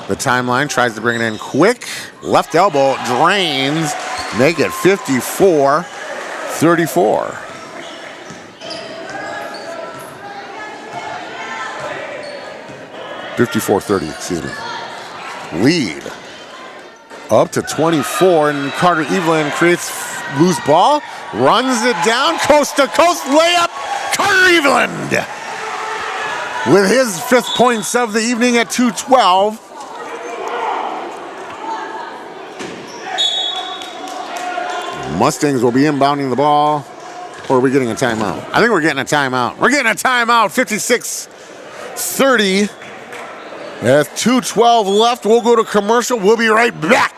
the timeline. Tries to bring it in quick. Left elbow drains. Make it 54-34. (54-30), excuse me. Lead up to 24, and Carter Evelyn creates loose ball. Runs it down. Coast to coast layup. Carter Eveland with his 5th points of the evening at 2:12. Mustangs will be inbounding the ball. Or are we getting a timeout? I think we're getting a timeout. We're getting a timeout. 56-30. With 2:12 left, we'll go to commercial. We'll be right back.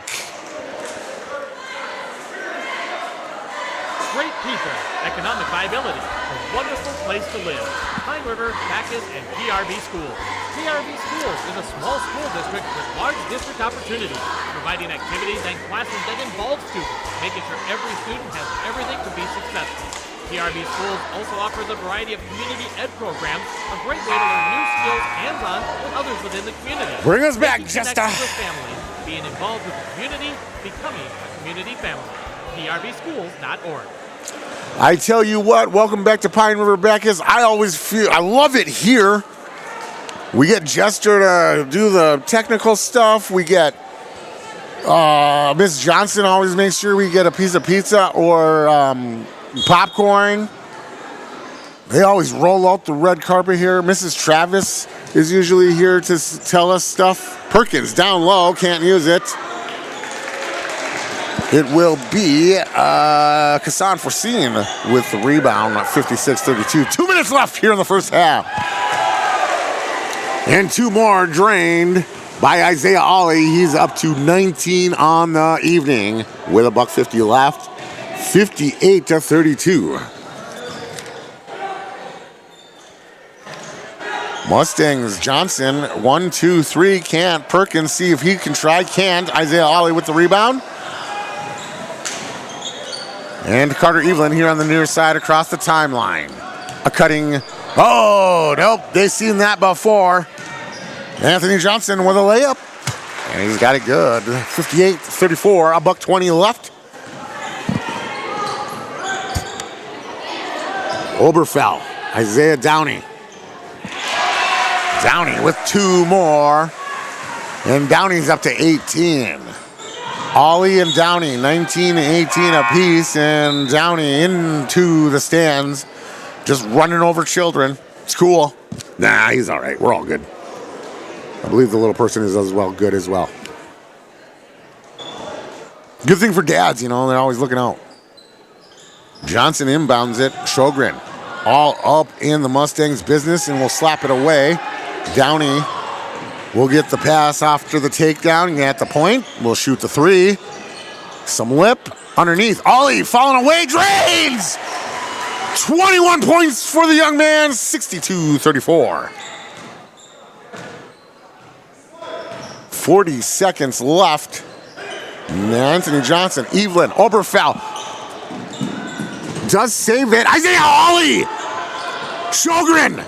Great people, economic viability, a wonderful place to live. Pine River-Backus, and PRB Schools. PRB Schools is a small school district with large district opportunities, providing activities and classes that involve students, making sure every student has everything to be successful. PRB Schools also offers a variety of community ed programs, a great way to learn new skills hands-on with others within the community. Bring us back, Jester. Jester. With families, being involved with the community, becoming a community family. PRBschools.org. I tell you what, welcome back to Pine River-Backus. I love it here. We get Jester to do the technical stuff. We get Miss Johnson always makes sure we get a piece of pizza or popcorn. They always roll out the red carpet here. Mrs. Travis is usually here to tell us stuff. Perkins down low, can't use it. It will be Kassan Forseen with the rebound at 56-32. 2 minutes left here in the first half. And 2 more drained by Isaiah Ali. He's up to 19 on the evening with a $1.50 left. 58-32. Mustangs, Johnson, 1, 2, 3, can't. Perkins, see if he can try, can't. Isaiah Ali with the rebound. And Carter Evelyn here on the near side across the timeline. A cutting, oh, nope, they've seen that before. Anthony Johnson with a layup. And he's got it good. 58-34, a $1.20 left. Oberfell, Isaiah Downey. Downey with 2 more. And Downey's up to 18. Ollie and Downey, 19 and 18 apiece. And Downey into the stands, just running over children. It's cool. Nah, he's all right. We're all good. I believe the little person is as well good as well. Good thing for dads, you know, they're always looking out. Johnson inbounds it. Sjogren all up in the Mustangs' business and will slap it away. Downey will get the pass after the takedown. At the point, will shoot the 3. Some lip underneath. Ollie falling away, drains! 21 points for the young man, 62-34. 40 seconds left. Anthony Johnson, Evelyn, Oberfell. Does save it. Isaiah Ollie! Sjogren!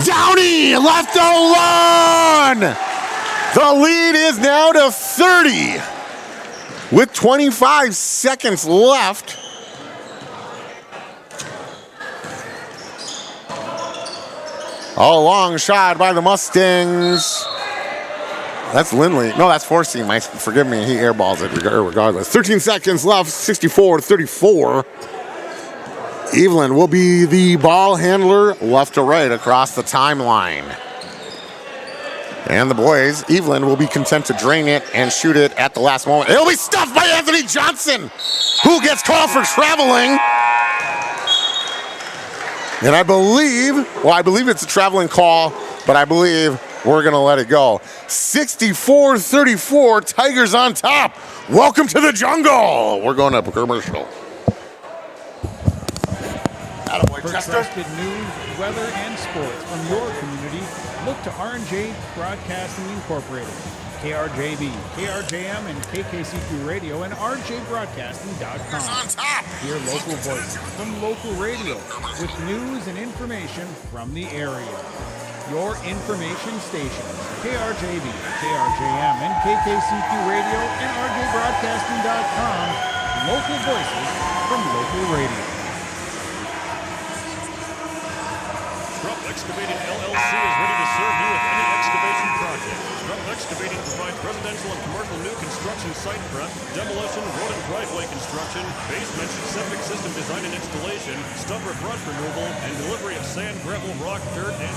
Downey left alone! The lead is now to 30 with 25 seconds left. A long shot by the Mustangs. That's Lindley. No, that's Forsey. Forgive me, he airballs it regardless. 13 seconds left, 64-34. Evelyn will be the ball handler left to right across the timeline. And the boys, Evelyn will be content to drain it and shoot it at the last moment. It'll be stuffed by Anthony Johnson, who gets called for traveling. And I believe it's a traveling call, but I believe we're going to let it go. 64-34, Tigers on top. Welcome to the jungle. We're going to commercial. For trusted news, weather, and sports from your community, look to R&J Broadcasting Incorporated, KRJB, KRJM, and KKCQ Radio, and RJBroadcasting.com. On top. Hear local voices from local radio with news and information from the area. Your information stations, KRJB, KRJM, and KKCQ Radio, and RJBroadcasting.com. Local voices from local radio. Trump Excavating LLC is ready to serve you with any excavation project. Trump Excavating provides residential and commercial new construction site prep, demolition, road and driveway construction, basement, septic system design and installation, stubborn brush removal, and delivery of sand, gravel, rock, dirt, and...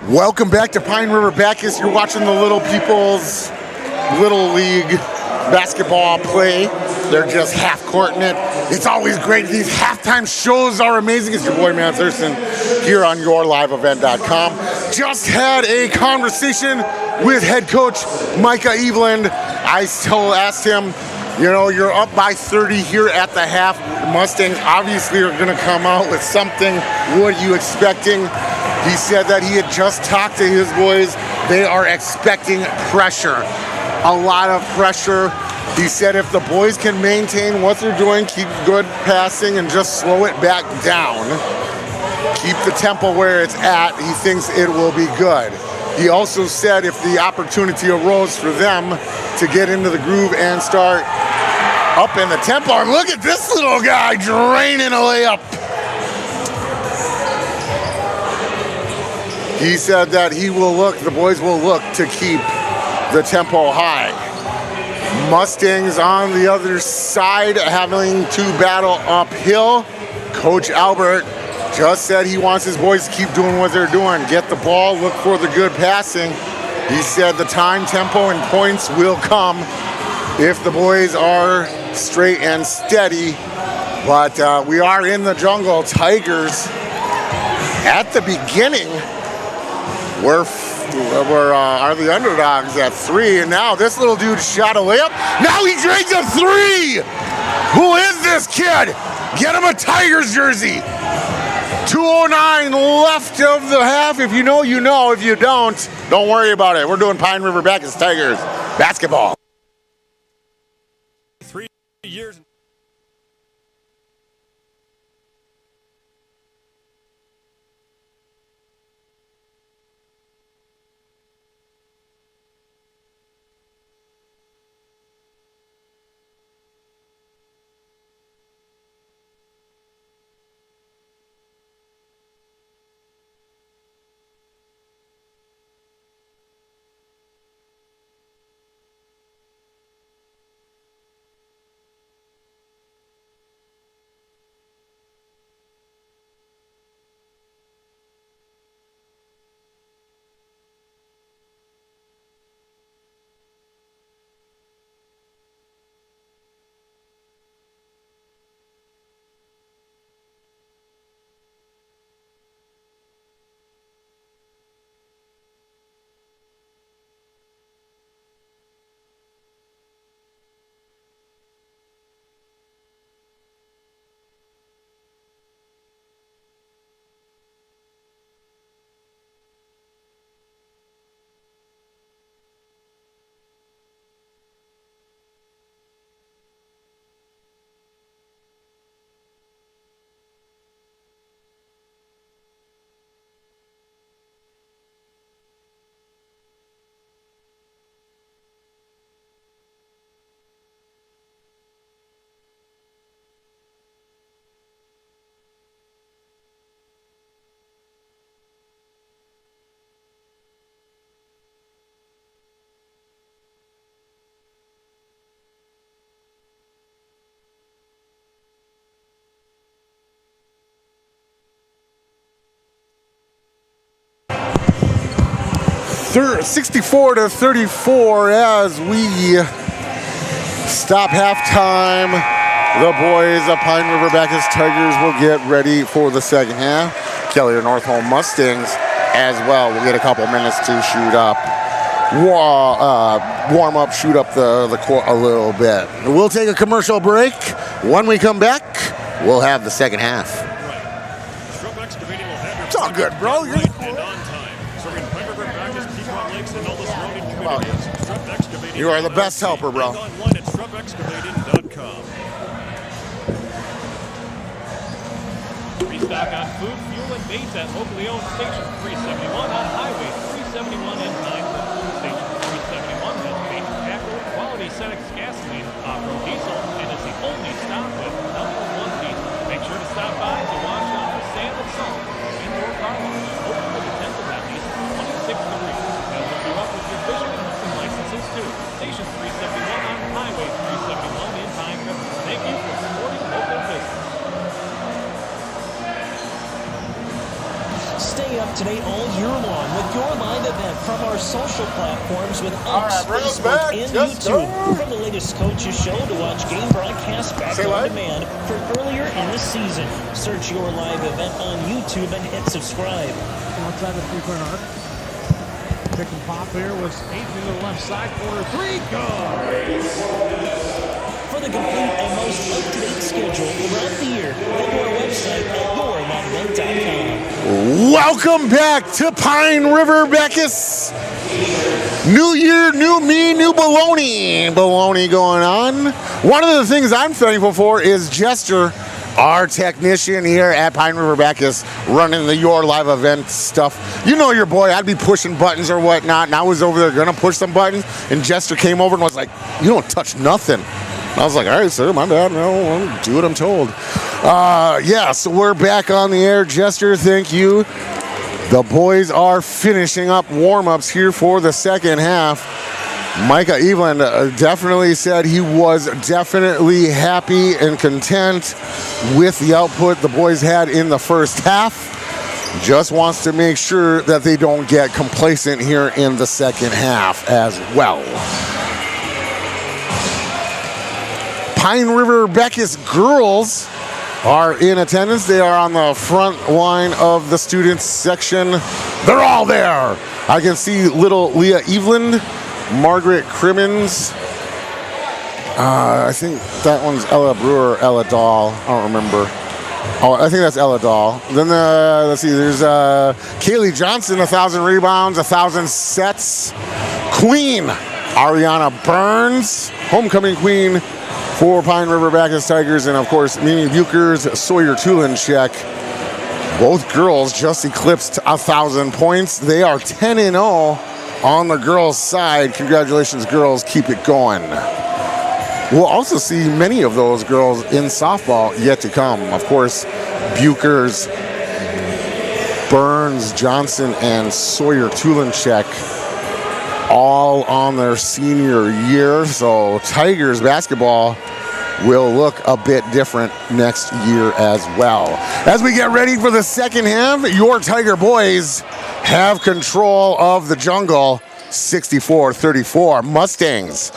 Welcome back to Pine River-Backus. You're watching the Little People's Little League basketball play. They're just half-courting it. It's always great. These halftime shows are amazing. It's your boy, Man Thurston, here on YourLiveEvent.com. Just had a conversation with head coach Micah Eveland. I still asked him, you know, you're up by 30 here at the half. The Mustangs obviously are going to come out with something. What are you expecting? He said that he had just talked to his boys. They are expecting pressure, a lot of pressure. He said if the boys can maintain what they're doing, keep good passing, and just slow it back down, keep the tempo where it's at, he thinks it will be good. He also said if the opportunity arose for them to get into the groove and start up in the tempo, and look at this little guy draining a layup. He said that the boys will look to keep the tempo high. Mustangs on the other side having to battle uphill. Coach Albert just said he wants his boys to keep doing what they're doing. Get the ball, look for the good passing. He said the time, tempo, and points will come if the boys are straight and steady. But we are in the jungle. Tigers at the beginning are the underdogs at 3, and now this little dude shot a layup. Now he drains a 3! Who is this kid? Get him a Tigers jersey. 2:09 left of the half. If you know, you know. If you don't worry about it. We're doing Pine River-Backus Tigers basketball. 3 years. Third, 64-34 as we stop halftime. The boys of Pine River-Backus Tigers will get ready for the second half. Kelliher Northome Mustangs as well will get a couple minutes to shoot up, warm up, shoot up the court a little bit. We'll take a commercial break. When we come back, we'll have the second half. It's all good, bro. You're You are the best helper, bro. Online at shrubexcavating.com. Restock on food, fuel, and bait at locally owned Station 371 on Highway 371 in Pine River. Station 371 has bait, tackle, quality Senex gasoline, off-road diesel, and is the only stop with #1 diesel. Make sure to stop by to wash off the sand and salt. Indoor car wash, open for the 10th of at least 26 degrees. They'll hook you up with your fishing and hunting licenses too. Station 371 on Highway 371 in Pine River. Thank you for supporting local business. Stay up to date all year long with your live event from our social platforms with X, Facebook, and YouTube. From the latest coaches show to watch game broadcasts back on demand from earlier in the season. Search your live event on YouTube and hit subscribe. Outside the three-point arc. Pick and pop here was 8 to the left side. Corner three, good! For the complete and most up-to-date schedule throughout the year, go to our website at yourliveevent.com. Welcome back to Pine River-Backus. New year, new me, new baloney. Baloney going on. One of the things I'm thankful for is Jester, our technician here at Pine River-Backus, running the Your Live event stuff. You know your boy, I'd be pushing buttons or whatnot, and I was over there gonna push some buttons, and Jester came over and was like, you don't touch nothing. And I was like, all right, sir, my bad. No, I'll do what I'm told. Yeah, so we're back on the air. Jester, thank you. The boys are finishing up warm-ups here for the second half. Micah Evelyn definitely said he was definitely happy and content with the output the boys had in the first half. Just wants to make sure that they don't get complacent here in the second half as well. Pine River-Backus girls are in attendance. They are on the front line of the students section. They're all there. I can see little Leah Eveland, Margaret Crimmins. I think that one's Ella Brewer, Ella Dahl. I don't remember. Oh, I think that's Ella Dahl. Then let's see, there's Kaylee Johnson, 1,000 rebounds, 1,000 sets. Queen, Ariana Burns, homecoming queen for Pine River-Backus Tigers. And of course, Mimi Bukers, Sawyer Tulinchek. Both girls just eclipsed 1,000 points. They are 10-0 on the girls' side. Congratulations, girls. Keep it going. We'll also see many of those girls in softball yet to come. Of course, Bukers, Burns, Johnson, and Sawyer Tulinchek all on their senior year. So Tigers basketball will look a bit different next year as well. As we get ready for the second half, your Tiger boys have control of the jungle. 64-34 Mustangs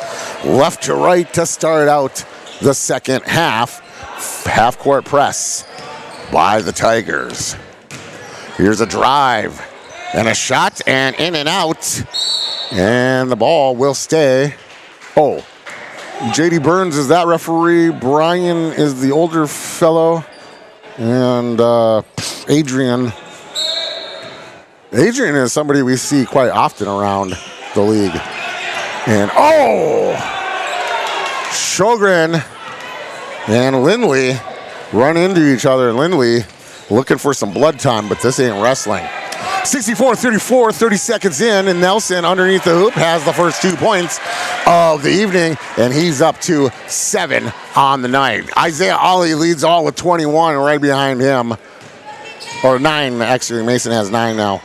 left to right to start out the second half. Half court press by the Tigers. Here's a drive and a shot and in and out, and the ball will stay. Oh, JD Burns is that referee. Brian is the older fellow, and Adrian is somebody we see quite often around the league. And Sjogren and Lindley run into each other. Lindley looking for some blood time, but this ain't wrestling. 64-34, 30 seconds in, and Nelson underneath the hoop has the first 2 points of the evening, and he's up to 7 on the night. Isaiah Ollie leads all with 21, and right behind him, or 9, actually, Mason has 9 now.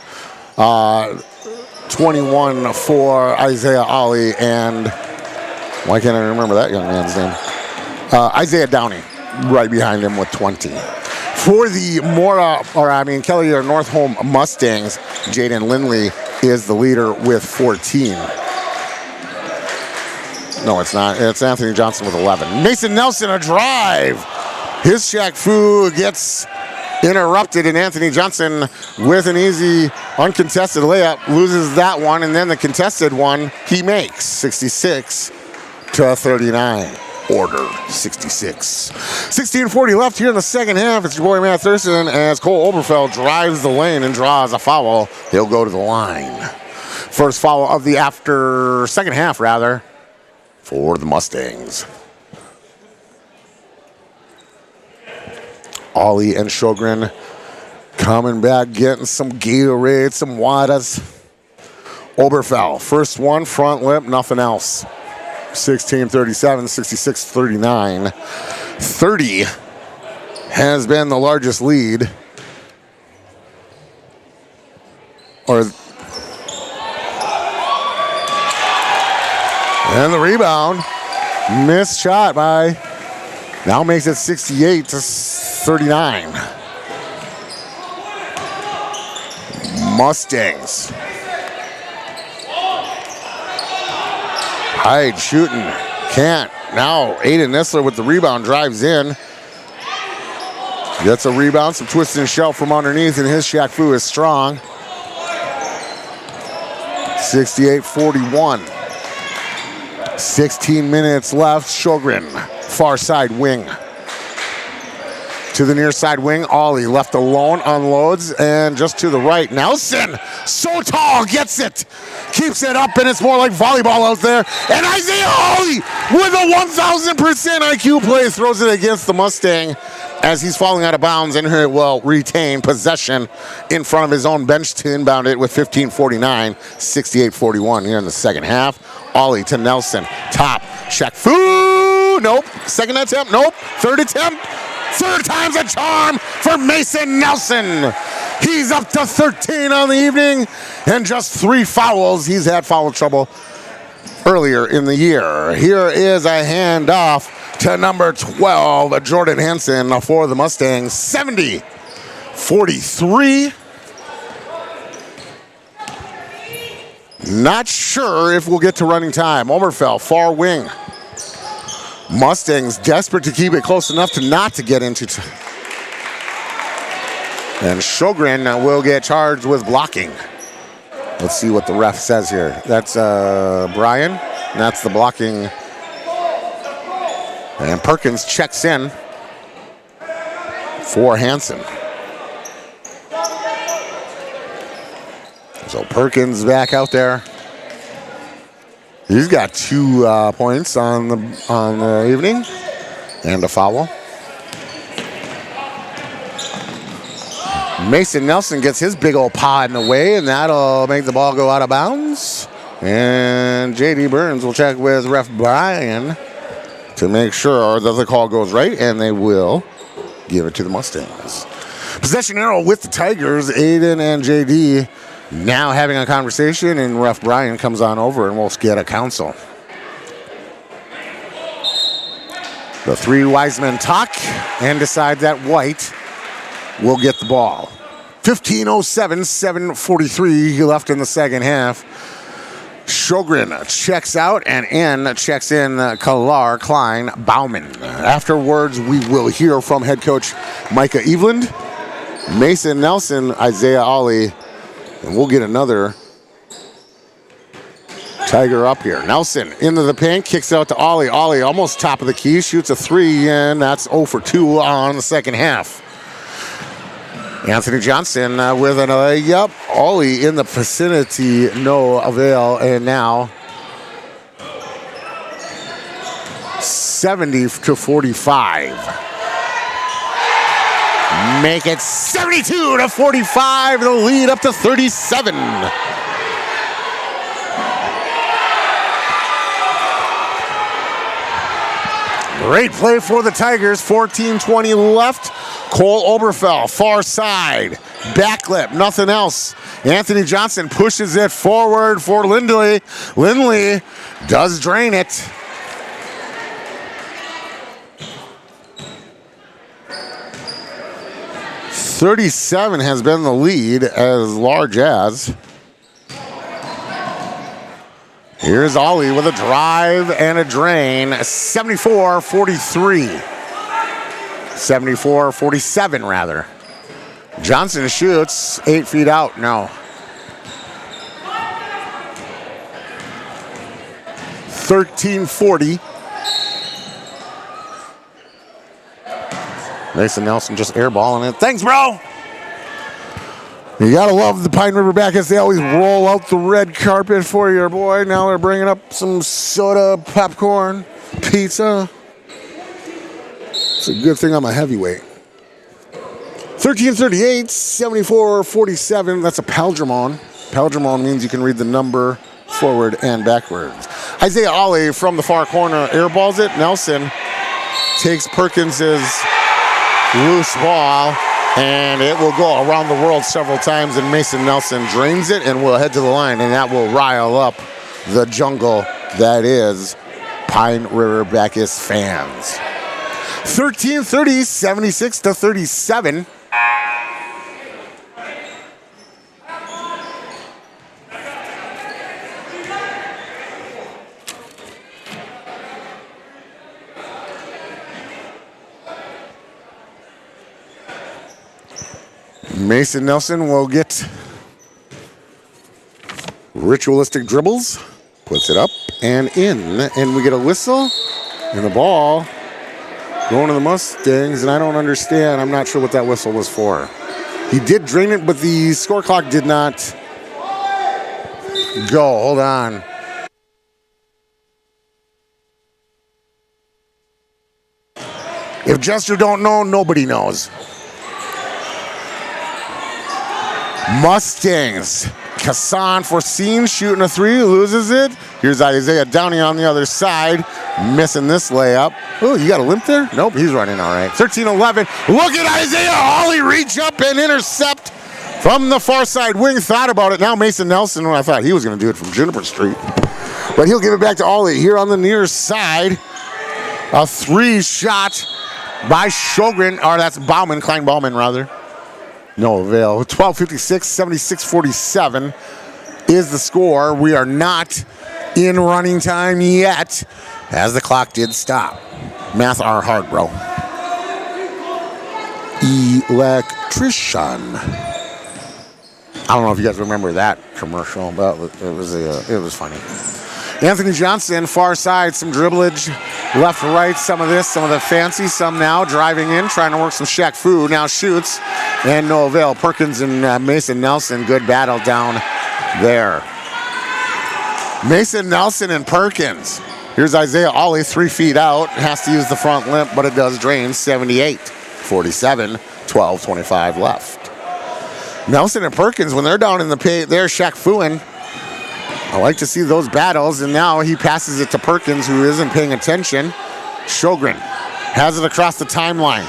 21 for Isaiah Ollie, and why can't I remember that young man's name? Isaiah Downey, right behind him with 20. For the Kelliher Northome Mustangs, Jaden Lindley is the leader with 14. No, it's not. It's Anthony Johnson with 11. Mason Nelson, a drive. His Shaq Fu gets interrupted, and Anthony Johnson with an easy uncontested layup loses that one, and then the contested one he makes. 66-39. Order 66. 16:40 left here in the second half. It's your boy Matt Thurston as Cole Oberfeld drives the lane and draws a foul. He'll go to the line. First foul of the second half for the Mustangs. Ollie and Sjogren coming back, getting some Gatorade, some waters. Oberfeld, first one, front lip, nothing else. 16-37, 66-39. 30 has been the largest lead. And the rebound, missed shot by, now makes it 68-39. Mustangs. Hyde shooting. Can't. Now Aiden Nessler with the rebound drives in. Gets a rebound. Some twist and shout from underneath, and his Shaq Fu is strong. 68-41. 16 minutes left. Sjogren, far side wing. To the near side wing, Ollie left alone, unloads, and just to the right, Nelson, so tall, gets it, keeps it up, and it's more like volleyball out there. And Isaiah Ollie with a 1,000% IQ play throws it against the Mustang as he's falling out of bounds, and he will retain possession in front of his own bench to inbound it with 15:49, 68-41 here in the second half. Ollie to Nelson, top, Shaq Fu, nope, second attempt, nope, third attempt. Third time's a charm for Mason Nelson. He's up to 13 on the evening and just 3 fouls. He's had foul trouble earlier in the year. Here is a handoff to number 12, Jordan Hansen for the Mustangs. 70-43. Not sure if we'll get to running time. Omerfeld, far wing. Mustangs desperate to keep it close enough to not to get into. And Sjogren will get charged with blocking. Let's see what the ref says here. That's Brian. And that's the blocking. And Perkins checks in for Hansen. So Perkins back out there. He's got 2 points on the evening and a foul. Mason Nelson gets his big old paw in the way, and that'll make the ball go out of bounds. And J.D. Burns will check with ref Brian to make sure that the call goes right, and they will give it to the Mustangs. Possession arrow with the Tigers, Aiden and J.D. now having a conversation, and ref Brian comes on over and we'll get a counsel. The 3 wise men talk and decide that White will get the ball. 15:07, 7:43 left in the second half. Sjogren checks out, and in checks in Kelliher, Klein, Bauman. Afterwards, we will hear from head coach Micah Eveland, Mason Nelson, Isaiah Ollie, and we'll get another Tiger up here. Nelson into the paint, kicks out to Ollie. Ollie almost top of the key, shoots a 3, and that's 0 for 2 on the second half. Anthony Johnson with an layup. Ollie in the vicinity, no avail, and now 70-45. Make it 72-45, the lead up to 37. Great play for the Tigers, 14:20 left. Cole Oberfell, far side, backlip, nothing else. Anthony Johnson pushes it forward for Lindley. Lindley does drain it. .37 has been the lead as large as. Here's Ollie with a drive and a drain, 74-43. 74-47 rather. Johnson shoots 8 feet out, no. 13-40. Mason Nelson just airballing it. Thanks, bro. You gotta love the Pine River-Backus. They always roll out the red carpet for your boy. Now they're bringing up some soda, popcorn, pizza. It's a good thing I'm a heavyweight. 13:38, 74-47. That's a palindrome. Palindrome means you can read the number forward and backwards. Isaiah Ollie from the far corner airballs it. Nelson takes Perkins's loose ball, and it will go around the world several times, and Mason Nelson drains it and will head to the line, and that will rile up the jungle that is Pine River-Backus fans. 13:30, 76-37. Mason Nelson will get ritualistic dribbles, puts it up and in, and we get a whistle and the ball going to the Mustangs, and I don't understand. I'm not sure what that whistle was for. He did drain it, but the score clock did not go. Hold on. If Jester don't know, nobody knows. Mustangs. Kassan Forseen shooting a three, loses it. Here's Isaiah Downey on the other side, missing this layup. Oh, you got a limp there? Nope, he's running all right. 13-11. Look at Isaiah Hawley reach up and intercept from the far side wing. Thought about it. Now Mason Nelson, I thought he was going to do it from Juniper Street. But he'll give it back to Hawley here on the near side. A three shot by Sjogren, or that's Bauman, Klein Bauman rather. No avail. 12:56, 76-47 is the score. We are not in running time yet, as the clock did stop. Math are hard, bro. Electrician. I don't know if you guys remember that commercial, but it was funny. Anthony Johnson, far side, some dribblage, left to right, some of this, some of the fancy, some now driving in, trying to work some Shaq Fu, now shoots, and no avail. Perkins and Mason Nelson, good battle down there. Mason Nelson and Perkins. Here's Isaiah Hawley, 3 feet out, has to use the front limp, but it does drain. 78-47, 12:25 left. Nelson and Perkins, when they're down in the paint, they're Shaq Fuing. I like to see those battles, and now he passes it to Perkins, who isn't paying attention. Sjogren has it across the timeline.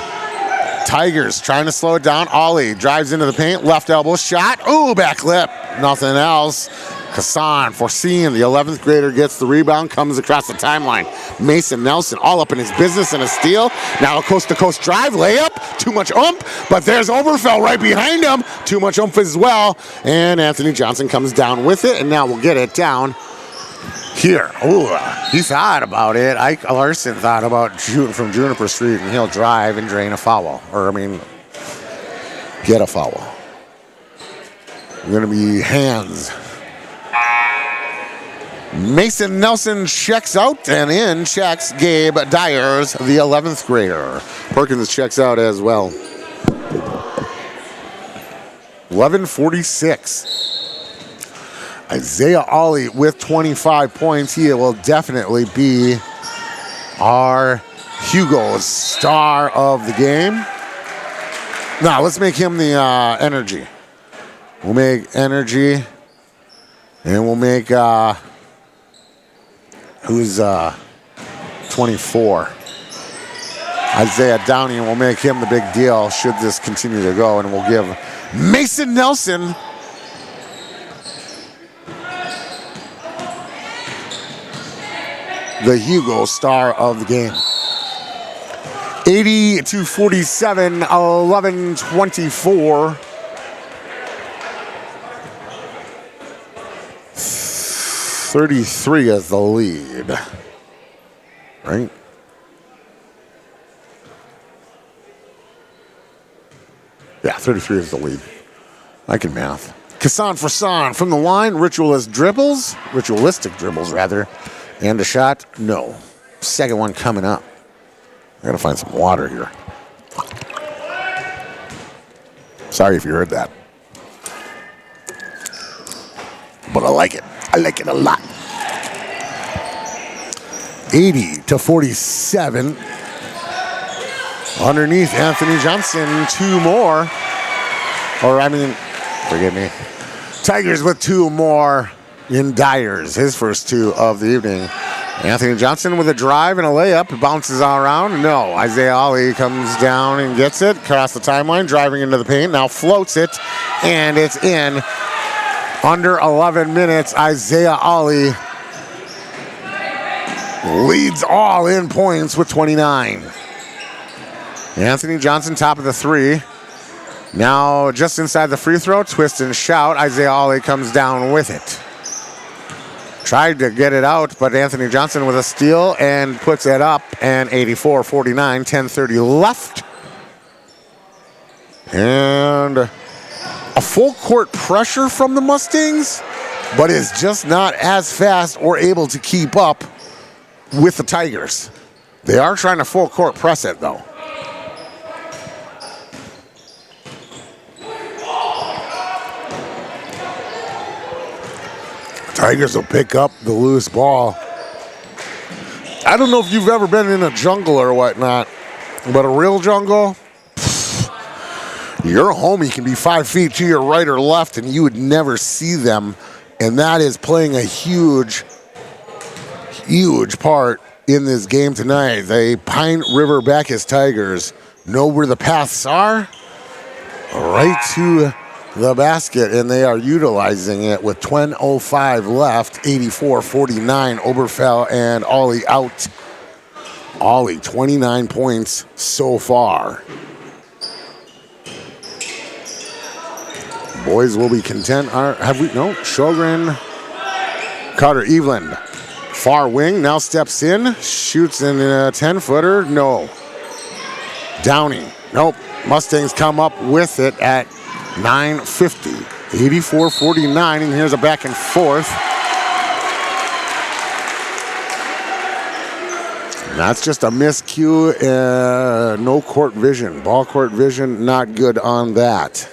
Tigers trying to slow it down. Ollie drives into the paint, left elbow shot. Ooh, back lip. Nothing else. Kassan Forseen, the 11th grader, gets the rebound, comes across the timeline. Mason Nelson all up in his business and a steal. Now a coast-to-coast drive, layup. Too much oomph, but there's Oberfeld right behind him. Too much oomph as well. And Anthony Johnson comes down with it, and now we'll get it down here. Ooh, he thought about it. Ike Larson thought about shooting from Juniper Street, and he'll drive and drain a foul. Get a foul. Going to be hands. Mason Nelson checks out, and in checks Gabe Dyers, the 11th grader. Perkins checks out as well. 11:46. Isaiah Hawley with 25 points. He will definitely be our Hugo's star of the game. Now, let's make him the energy. We'll make energy, and we'll make... who's 24. Isaiah Downey, will make him the big deal should this continue to go, and we'll give Mason Nelson the Hugo star of the game. 80-47, 11-24. 33 is the lead, right? Yeah, 33 is the lead. I can math. Kassan Forseen from the line, ritualistic dribbles, and a shot, no. Second one coming up. I gotta find some water here. Sorry if you heard that. But I like it. I like it a lot. 80-47. Underneath Anthony Johnson, 2 more. Forgive me. Tigers with 2 more in Dyers, his first 2 of the evening. Anthony Johnson with a drive and a layup, bounces around. No, Isaiah Hawley comes down and gets it across the timeline, driving into the paint. Now floats it, and it's in. Under 11 minutes, Isaiah Hawley leads all in points with 29. Anthony Johnson, top of the 3. Now just inside the free throw, twist and shout. Isaiah Hawley comes down with it. Tried to get it out, but Anthony Johnson with a steal and puts it up, and 84-49, 10:30 left. And a full court pressure from the Mustangs, but is just not as fast or able to keep up with the Tigers. They are trying to full court press it, though. Tigers will pick up the loose ball. I don't know if you've ever been in a jungle or whatnot, but a real jungle, your homie can be 5 feet to your right or left and you would never see them. And that is playing a huge, huge part in this game tonight. The Pine River-Backus Tigers know where the paths are, right to the basket, and they are utilizing it with 20:05 left, 84-49. Oberfell and Ollie out. Ollie, 29 points so far. Boys will be content. Sjogren, Carter Eveland. Far wing, now steps in, shoots in a 10-footer, no. Downey, nope. Mustangs come up with it at 9:50, 84-49, and here's a back and forth. And that's just a miscue, no court vision. Ball court vision, not good on that.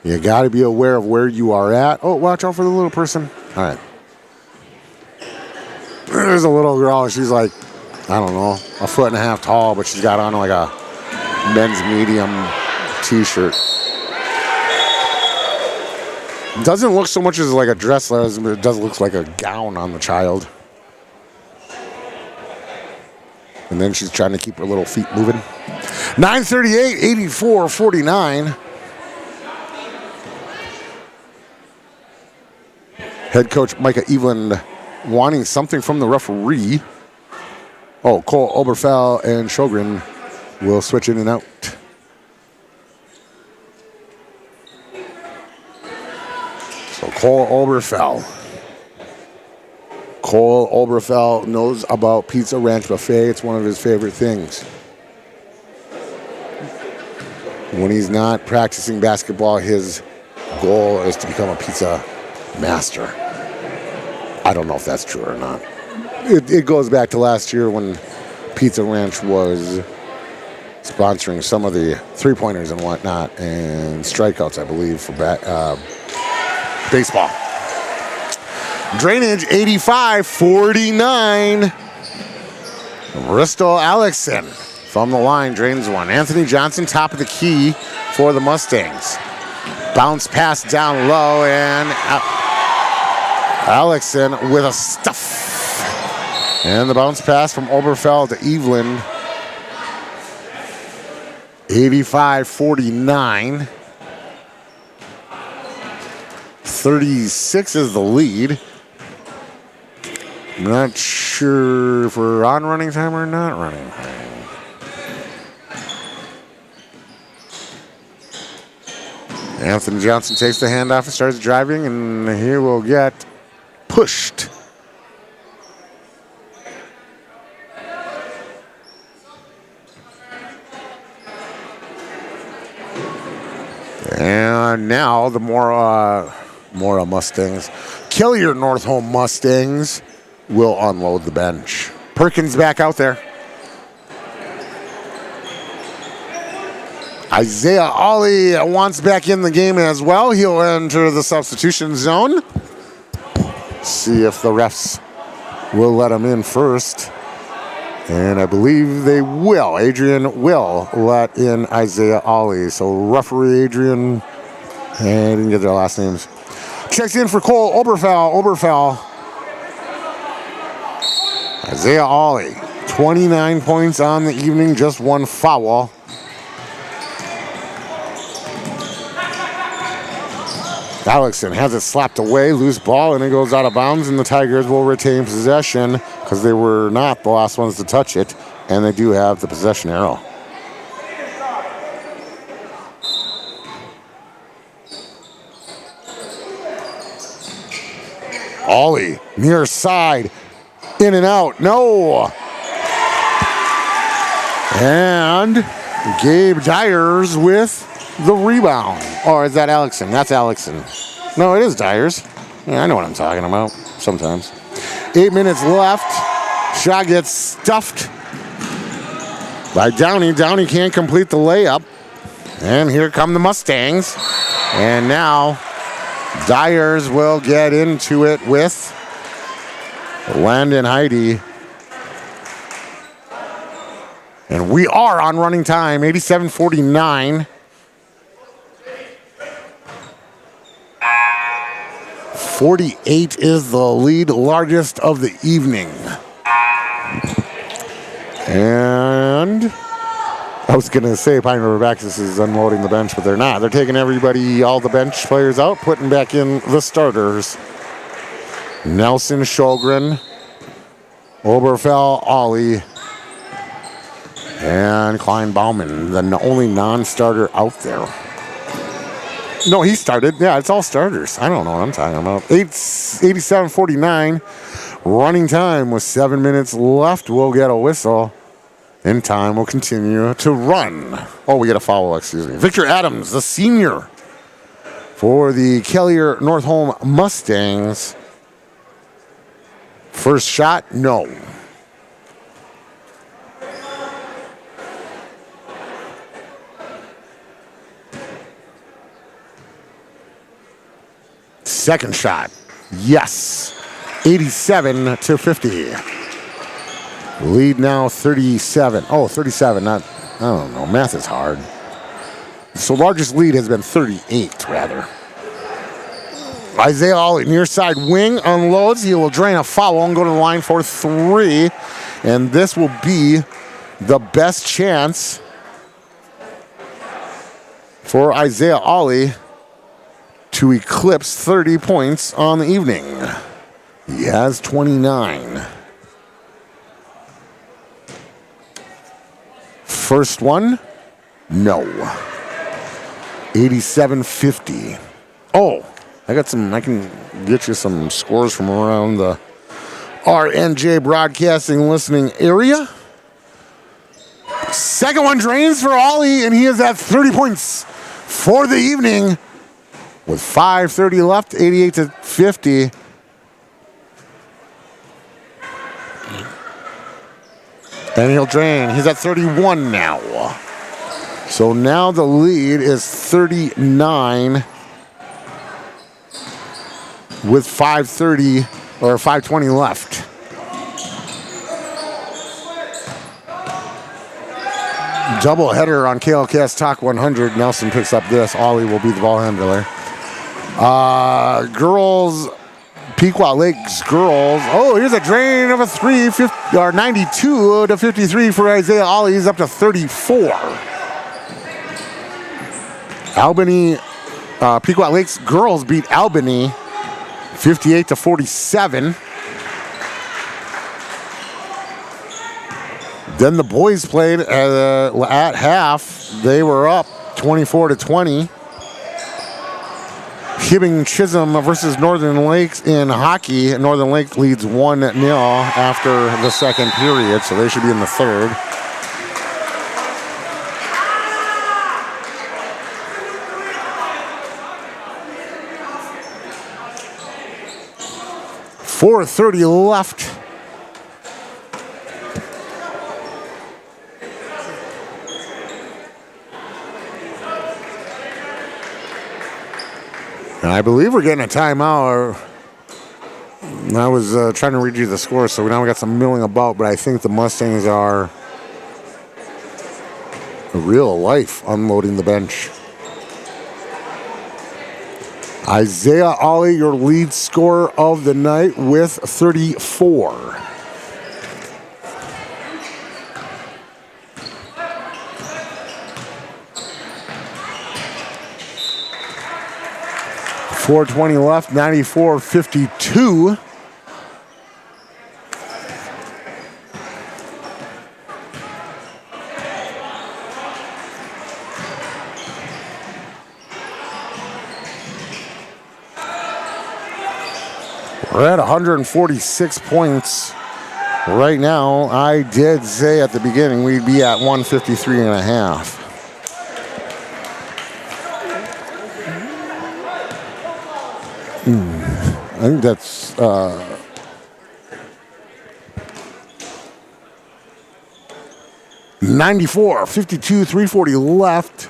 You got to be aware of where you are at. Oh, watch out for the little person. All right. There's a little girl, she's like, I don't know, 1.5 feet tall, but she's got on like a men's medium t-shirt. Doesn't look so much as like a dress, but it does look like a gown on the child. And then she's trying to keep her little feet moving. 9:38, 84-49. Head coach Micah Eveland wanting something from the referee. Oh, Cole Oberfell and Sjogren will switch in and out. So Cole Oberfell. Cole Oberfell knows about Pizza Ranch Buffet. It's one of his favorite things. When he's not practicing basketball, his goal is to become a pizza master. I don't know if that's true or not. It goes back to last year when Pizza Ranch was sponsoring some of the three-pointers and whatnot and strikeouts, I believe, for baseball. Drainage, 85-49. Bristol Alexson from the line drains one. Anthony Johnson, top of the key for the Mustangs. Bounce pass down low, and Alexson with a stuff. And the bounce pass from Oberfell to Eveland. 85-49. 36 is the lead. I'm not sure if we're on running time or not running time. Anthony Johnson takes the handoff and starts driving, and he will get pushed. And now the Mora Mustangs, Kelliher Northome Mustangs will unload the bench. Perkins back out there. Isaiah Ollie wants back in the game as well. He'll enter the substitution zone. See if the refs will let him in first. And I believe they will. Adrian will let in Isaiah Ollie. So referee Adrian, and I didn't get their last names. Checks in for Cole Oberfell. Isaiah Ollie, 29 points on the evening, just one foul. Alexson has it slapped away, loose ball, and it goes out of bounds, and the Tigers will retain possession because they were not the last ones to touch it, and they do have the possession arrow. Ollie, near side, in and out, no. And Gabe Dyers with the rebound. Or is that Alexson? That's Alexson. No, it is Dyers. Yeah, I know what I'm talking about sometimes. 8 minutes left. Shot gets stuffed by Downey. Downey can't complete the layup. And here come the Mustangs. And now Dyers will get into it with Landon Heidi. And we are on running time, 87:49. 48 is the lead, largest of the evening. And I was going to say Pine River-Backus is unloading the bench, but they're not. They're taking everybody, all the bench players out, putting back in the starters. Nelson Sjogren, Oberfell Ollie, and Klein Bauman, the only non-starter out there. No, he started. Yeah, it's all starters. I don't know what I'm talking about. 87:49. Running time with 7 minutes left. We'll get a whistle. And time will continue to run. Oh, we get a foul, excuse me. Victor Adams, the senior for the Kelliher Northome Mustangs. First shot, no. Second shot, yes. 87-50. Lead now 37. Oh, 37, not, I don't know, math is hard. So largest lead has been 38, rather. Isaiah Ollie, near side wing, unloads. He will drain a foul and go to the line for 3. And this will be the best chance for Isaiah Ollie to eclipse 30 points on the evening. He has 29. First one, no. 87-50. Oh, I can get you some scores from around the RNJ Broadcasting listening area. Second one drains for Ollie, and he is at 30 points for the evening. With 5:30 left, 88-50. And he'll drain. He's at 31 now. So now the lead is 39 with 5:30 or 5:20 left. Double header on KLCast Talk 100. Nelson picks up this. Ollie will be the ball handler. Girls, Pequot Lakes girls. Oh, here's a drain of a 92-53 for Isaiah Ollie. He's up to 34. Albany, Pequot Lakes girls beat Albany 58-47. Then the boys played at half. They were up 24-20. Hibbing Chisholm versus Northern Lakes in hockey. Northern Lakes leads 1-0 after the second period, so they should be in the third. .430 left. And I believe we're getting a timeout. I was trying to read you the score, so now we got some milling about, but I think the Mustangs are real life unloading the bench. Isaiah Ollie, your lead scorer of the night with 34. .420 left, 94-52. We're at 146 points Right now, I did say at the beginning we'd be at 153 and a half. I think that's 94, 52, 340 left.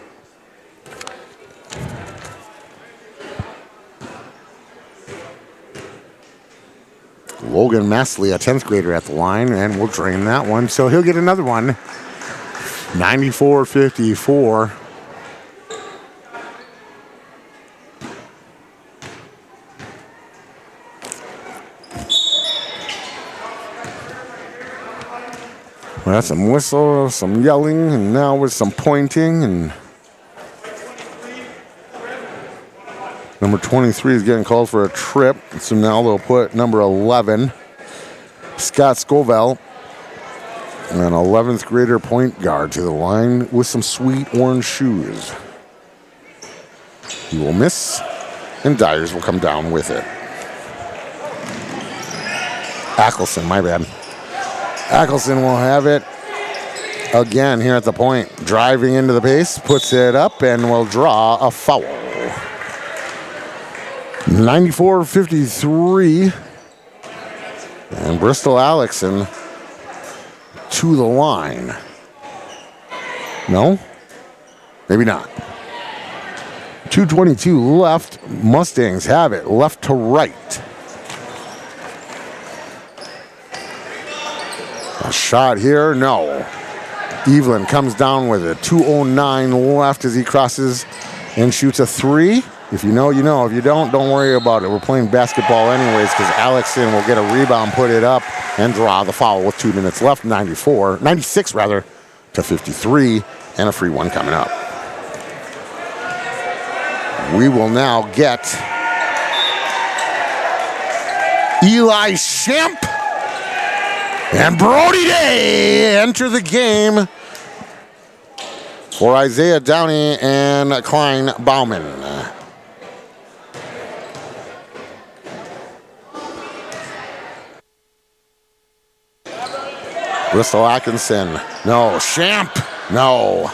Logan Messley, a 10th grader at the line, and we'll drain that one. So he'll get another one. 94-54. Well, that's some whistle, some yelling, and now with some pointing. And number 23 is getting called for a trip. So now they'll put number 11, Scott Scovell, an 11th grader point guard to the line with some sweet orange shoes. He will miss, and Dyers will come down with it. Ackelson, my bad. Ackelson will have it again here at the point. Driving into the pace, puts it up, and will draw a foul. 94-53. And Bristol Alexson to the line. No? Maybe not. 2:22 left. Mustangs have it left to right. A shot here, no. Evelyn comes down with it. 2:09 left as he crosses and shoots a three. If you know, you know. If you don't worry about it. We're playing basketball anyways because Alexson will get a rebound, put it up, and draw the foul with 2 minutes left. 96 to 53, and a free one coming up. We will now get Eli Shamp and Brody Day enter the game for Isaiah Downey and Klein Bauman. Bristol Atkinson, no. Shamp, no.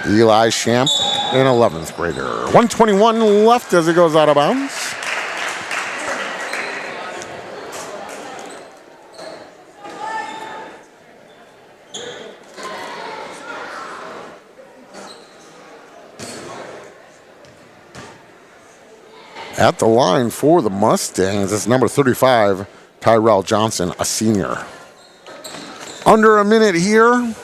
Eli Shamp, an 11th grader. 1:21 left as it goes out of bounds. At the line for the Mustangs is number 35, Tyrell Johnson, a senior. Under a minute here.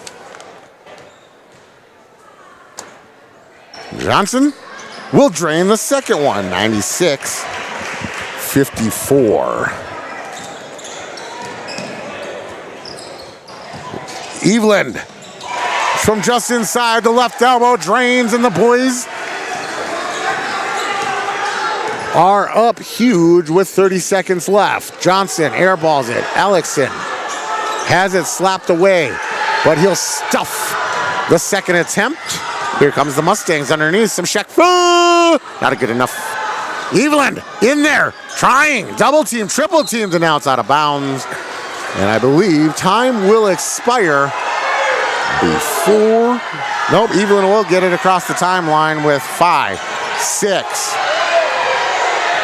Johnson will drain the second one, 96-54. Eveland from just inside the left elbow drains, and the boys are up huge with 30 seconds left. Johnson airballs it. Alexson has it slapped away, but he'll stuff the second attempt. Here comes the Mustangs underneath. Some check. Not good enough. Eveland in there, trying. Double team, triple team, and now it's out of bounds. And I believe time will expire before. Nope, Eveland will get it across the timeline with 5, 6.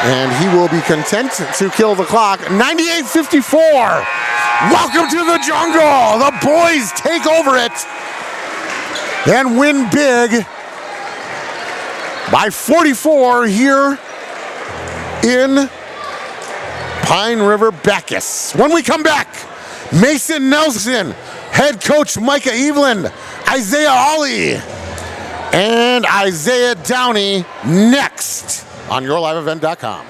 And he will be content to kill the clock. 98-54. Welcome to the jungle. The boys take over it and win big by 44 here in Pine River-Backus. When we come back, Mason Nelson, head coach Micah Eveland, Isaiah Hawley, and Isaiah Downey next on YourLiveEvent.com.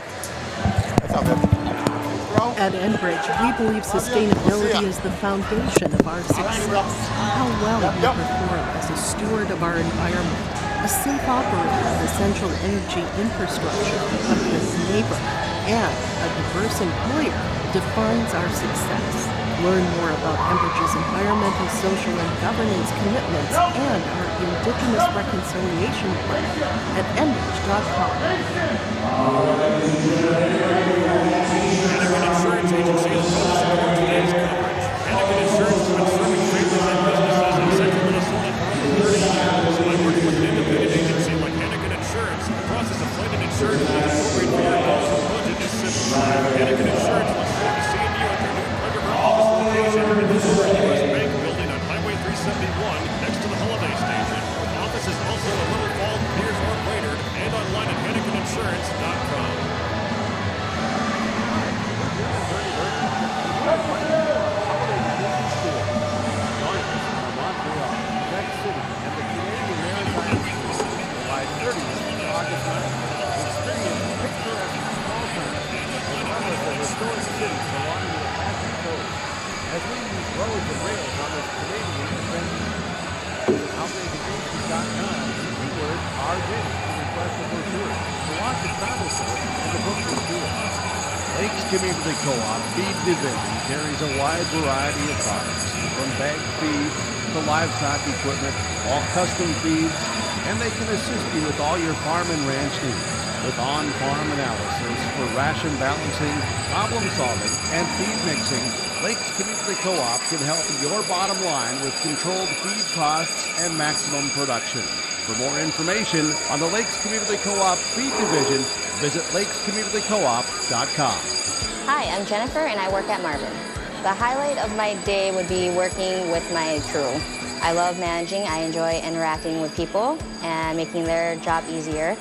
At Enbridge, we believe sustainability is the foundation of our success. How well we perform as a steward of our environment, a safe operator of essential energy infrastructure, a good neighbor, and a diverse employer defines our success. Learn more about Enbridge's environmental, social, and governance commitments and our Indigenous Reconciliation Plan at Enbridge.com. Henneken Insurance Agency is proud to support today's coverage. Henneken Insurance has been serving families and businesses in central Minnesota for over 30 years. By working with an independent agency like Henneken Insurance, the process of finding insurance that is appropriate for your goals and budget is simplified. Henneken Insurance looks forward to seeing you at their new River office location in the former U.S. Bank building on Highway 371 next to the holiday station. The office is also in Little Falls, Pierce, or Brainerd, and online at HennekenInsurance.com. July 30th to August 9th. Experience picturesque small towns as well as the historic cities belonging to the Pacific Coast as we use roads and rails on this Canadian adventure. OutbackVacations.com, keyword RJ to request a brochure, to watch a travel show, and to book your tour. Lakes Community Co-op Feed Division carries a wide variety of products, from bag feeds to livestock equipment, all custom feeds, and they can assist you with all your farm and ranch needs with on-farm analysis for ration balancing, problem solving, and feed mixing. Lakes Community Co-op can help your bottom line with controlled feed costs and maximum production. For more information on the Lakes Community Co-op Feed Division, visit lakescommunitycoop.com. Hi, I'm Jennifer and I work at Marvin. The highlight of my day would be working with my crew. I love managing, I enjoy interacting with people and making their job easier.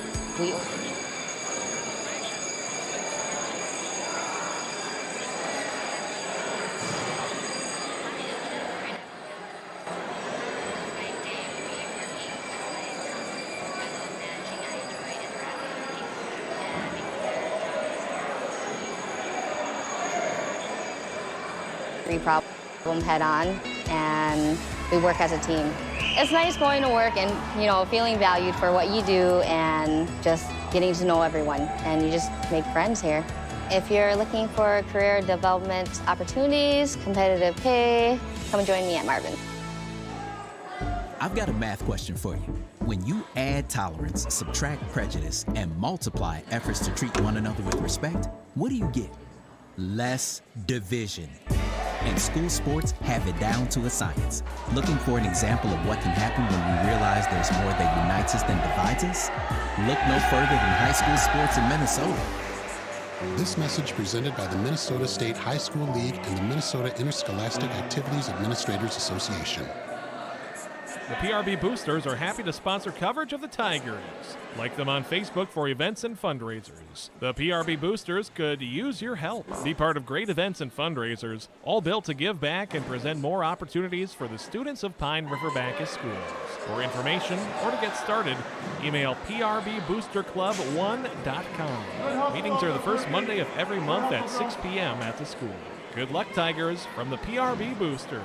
Problem head on, and we work as a team. It's nice going to work and, feeling valued for what you do and just getting to know everyone, and you just make friends here. If you're looking for career development opportunities, competitive pay, come join me at Marvin. I've got a math question for you. When you add tolerance, subtract prejudice, and multiply efforts to treat one another with respect, what do you get? Less division. And school sports have it down to a science. Looking for an example of what can happen when we realize there's more that unites us than divides us? Look no further than high school sports in Minnesota. This message presented by the Minnesota State High School League and the Minnesota Interscholastic Activities Administrators Association. The PRB Boosters are happy to sponsor coverage of the Tigers. Like them on Facebook for events and fundraisers. The PRB Boosters could use your help. Be part of great events and fundraisers, all built to give back and present more opportunities for the students of Pine River-Backus schools. For information or to get started, email prboosterclub1.com. Meetings are the first Monday of every month at 6 p.m. at the school. Good luck, Tigers, from the PRB Boosters.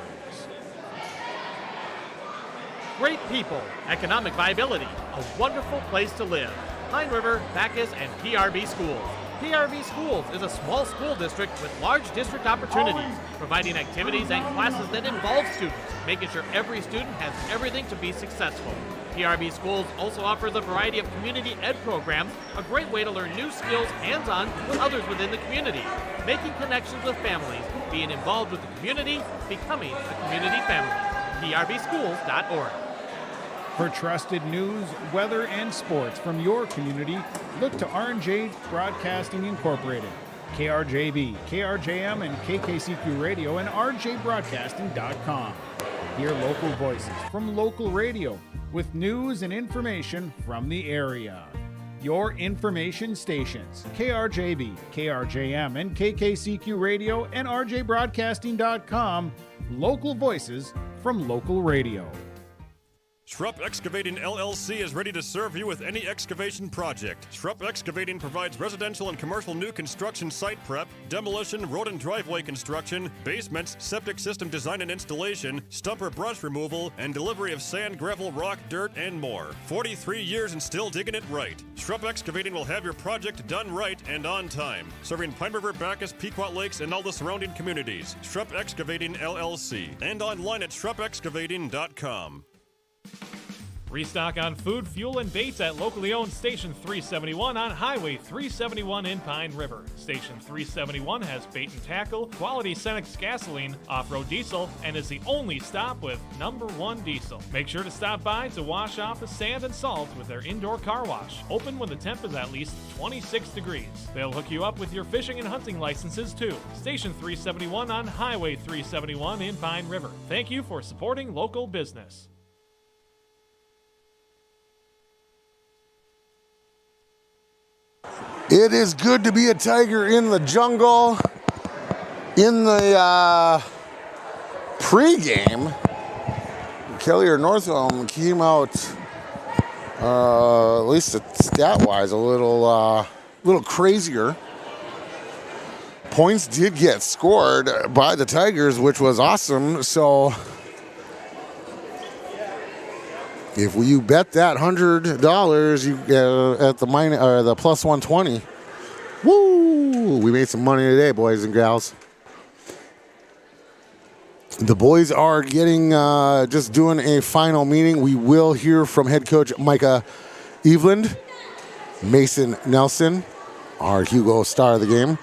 Great people, economic viability, a wonderful place to live. Pine River, Backus, and PRB Schools. PRB Schools is a small school district with large district opportunities, providing activities and classes that involve students, making sure every student has everything to be successful. PRB Schools also offers a variety of community ed programs, a great way to learn new skills hands-on with others within the community, making connections with families, being involved with the community, becoming a community family. PRBschools.org. For trusted news, weather, and sports from your community, look to R&J Broadcasting Incorporated, KRJB, KRJM, and KKCQ Radio, and rjbroadcasting.com. Hear local voices from local radio with news and information from the area. Your information stations, KRJB, KRJM, and KKCQ Radio, and rjbroadcasting.com. Local voices from local radio. Schrupp Excavating LLC is ready to serve you with any excavation project. Schrupp Excavating provides residential and commercial new construction site prep, demolition, road and driveway construction, basements, septic system design and installation, stumper brush removal, and delivery of sand, gravel, rock, dirt, and more. 43 years and still digging it right. Schrupp Excavating will have your project done right and on time. Serving Pine River, Backus, Pequot Lakes, and all the surrounding communities. Schrupp Excavating LLC. And online at shruppexcavating.com. Restock on food, fuel, and baits at locally owned Station 371 on Highway 371 in Pine River. Station 371 has bait and tackle, quality Cenex gasoline, off-road diesel, and is the only stop with #1 diesel. Make sure to stop by to wash off the sand and salt with their indoor car wash, open when the temp is at least 26 degrees. They'll hook you up with your fishing and hunting licenses too. Station 371 on Highway 371 in Pine River. Thank you for supporting local business. It is good to be a tiger in the jungle. In the pregame, Kelliher Northome came out, at least stat-wise, a little crazier. Points did get scored by the Tigers, which was awesome. So if you bet that $100, you at the plus 120. Woo! We made some money today, boys and gals. The boys are getting just doing a final meeting. We will hear from head coach Micah Eveland, Mason Nelson, our Hugo star of the game,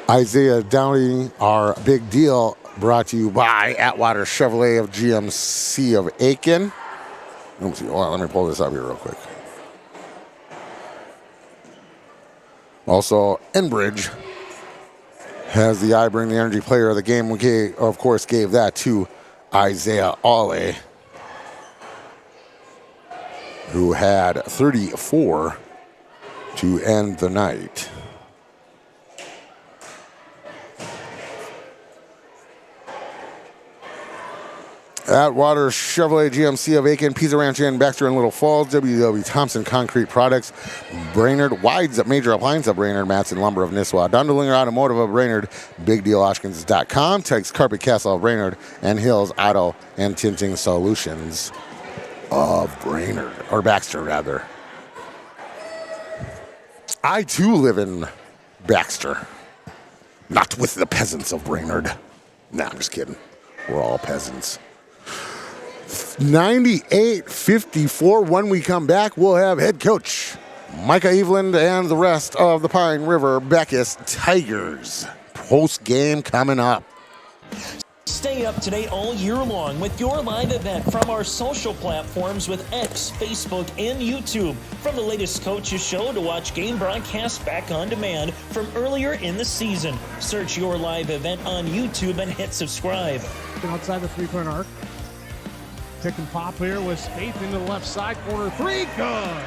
Isaiah Downing, our big deal, brought to you by Atwater Chevrolet of GMC of Aiken. Hold on, let me pull this up here real quick. Also, Enbridge has the I Bring the Energy player of the game. We, of course, gave that to Isaiah Ole, who had 34 to end the night. Atwater Chevrolet GMC of Aiken, Pizza Ranch Inn, Baxter and Little Falls, WW Thompson Concrete Products, Brainerd, Wides Major Appliance of Brainerd, Matson Lumber of Nisswa, Dundlinger Automotive of Brainerd, BigDealOshkins.com, Tex Carpet Castle of Brainerd, and Hills Auto and Tinting Solutions of Brainerd, or Baxter rather. I too live in Baxter, not with the peasants of Brainerd. Nah, I'm just kidding. We're all peasants. 98-54. When we come back, we'll have head coach Micah Eveland and the rest of the Pine River-Backus Tigers. Post game coming up. Stay up to date all year long with your live event from our social platforms with X, Facebook, and YouTube. From the latest coaches show to watch game broadcasts back on demand from earlier in the season. Search your live event on YouTube and hit subscribe. Outside the three-point arc. Pick and pop here with Spaeth into the left side corner. Three, good.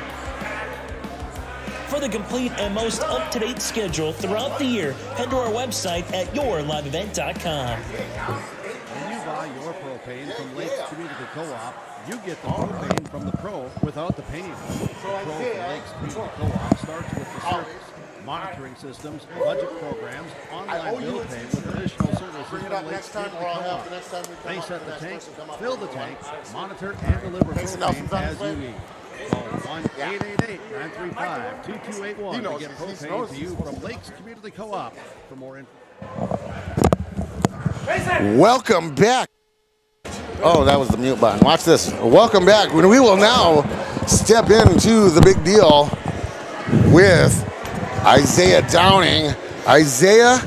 For the complete and most up-to-date schedule throughout the year, head to our website at yourliveevent.com. When you buy your propane from Lakes Community Co-op, you get the propane from the pro without the pain. The pro from Lakes Community Co-op starts with the service, monitoring systems, budget programs, online bill pay with additional services from Lakes Community Co-op. They set the tank, fill the tank, monitor and deliver propane as you need. Call 1-888-935-2281 to get propane to you from Lakes Community Co-op. For more info. Welcome back. Oh, that was the mute button. Watch this. Welcome back. We will now step into the big deal with Isaiah Downing. Isaiah,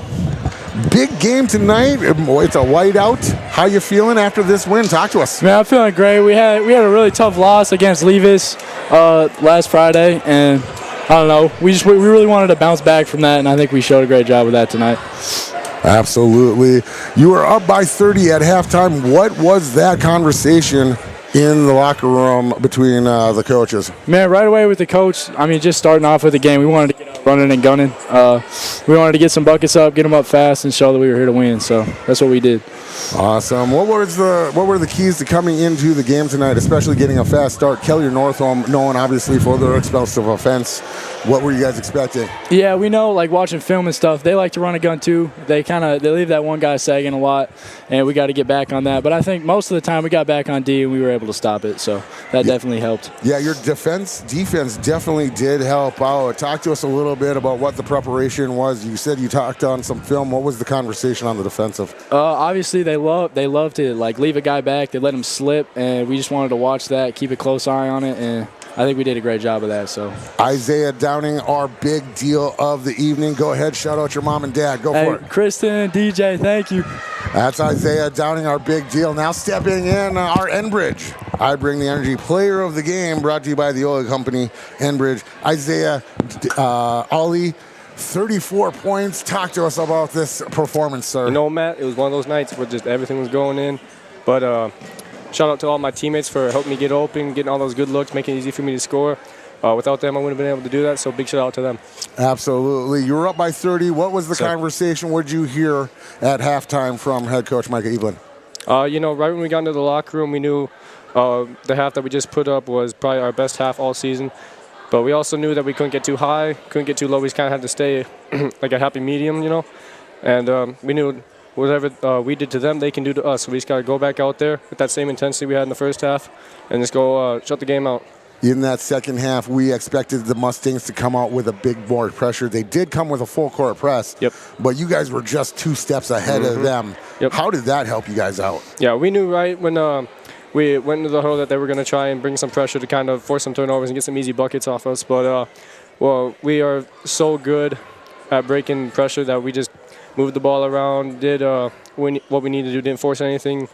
big game tonight. It's a whiteout. How you feeling after this win? Talk to us. Man, I'm feeling great. We had a really tough loss against Levis last Friday, and I don't know. We really wanted to bounce back from that, and I think we showed a great job with that tonight. Absolutely. You were up by 30 at halftime. What was that conversation in the locker room between the coaches? Man, right away with the coach, just starting off with the game, we wanted to get up running and gunning. We wanted to get some buckets up, get them up fast, and show that we were here to win. So that's what we did. Awesome. What were the keys to coming into the game tonight, especially getting a fast start? Kelliher Northome, known obviously for their explosive offense. What were you guys expecting? Yeah, we know, like watching film and stuff, they like to run a gun too. They leave that one guy sagging a lot, and we got to get back on that. But I think most of the time we got back on D and we were able to stop it, so that definitely helped. Yeah, your defense definitely did help out. Talk to us a little bit about what the preparation was. You said you talked on some film. What was the conversation on the defensive? Obviously, they love to like leave a guy back. They let him slip, and we just wanted to watch that, keep a close eye on it, and I think we did a great job of that. So Isaiah Downing, our big deal of the evening. Go ahead, shout out your mom and dad. Go for it. Kristen, DJ, thank you. That's Isaiah Downing, our big deal. Now stepping in, our Enbridge. I bring the energy player of the game, brought to you by the oil company, Enbridge. Isaiah Ollie, 34 points. Talk to us about this performance, sir. You know, Matt, it was one of those nights where just everything was going in. But shout out to all my teammates for helping me get open, getting all those good looks, making it easy for me to score. Without them, I wouldn't have been able to do that, so big shout out to them. Absolutely. You were up by 30. What was the conversation? What did you hear at halftime from head coach Micah Evelyn? You know, right when we got into the locker room, we knew the half that we just put up was probably our best half all season. But we also knew that we couldn't get too high, couldn't get too low. We just kind of had to stay like a happy medium, you know. And we knew whatever we did to them, they can do to us. So we just got to go back out there with that same intensity we had in the first half and just go shut the game out. In that second half, we expected the Mustangs to come out with a big board pressure. They did come with a full court press, but you guys were just 2 steps ahead of them. How did that help you guys out? Yeah, we knew right when we went into the huddle that they were going to try and bring some pressure to kind of force some turnovers and get some easy buckets off us. But, well, we are so good at breaking pressure that we just moved the ball around, did what we needed to do, didn't force anything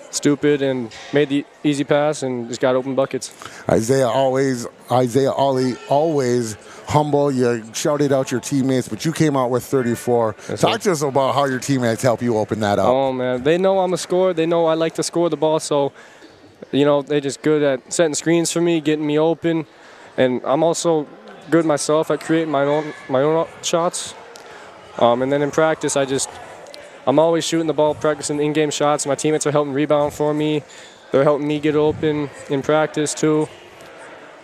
stupid, and made the easy pass and just got open buckets. Isaiah Ollie, always humble. You shouted out your teammates, but you came out with 34. Talk to us about how your teammates help you open that up. Oh, man. They know I'm a scorer. They know I like to score the ball, so, you know, they're just good at setting screens for me, getting me open, and I'm also good myself at creating my own shots. And then in practice, I'm always shooting the ball, practicing in-game shots. My teammates are helping rebound for me. They're helping me get open in practice, too.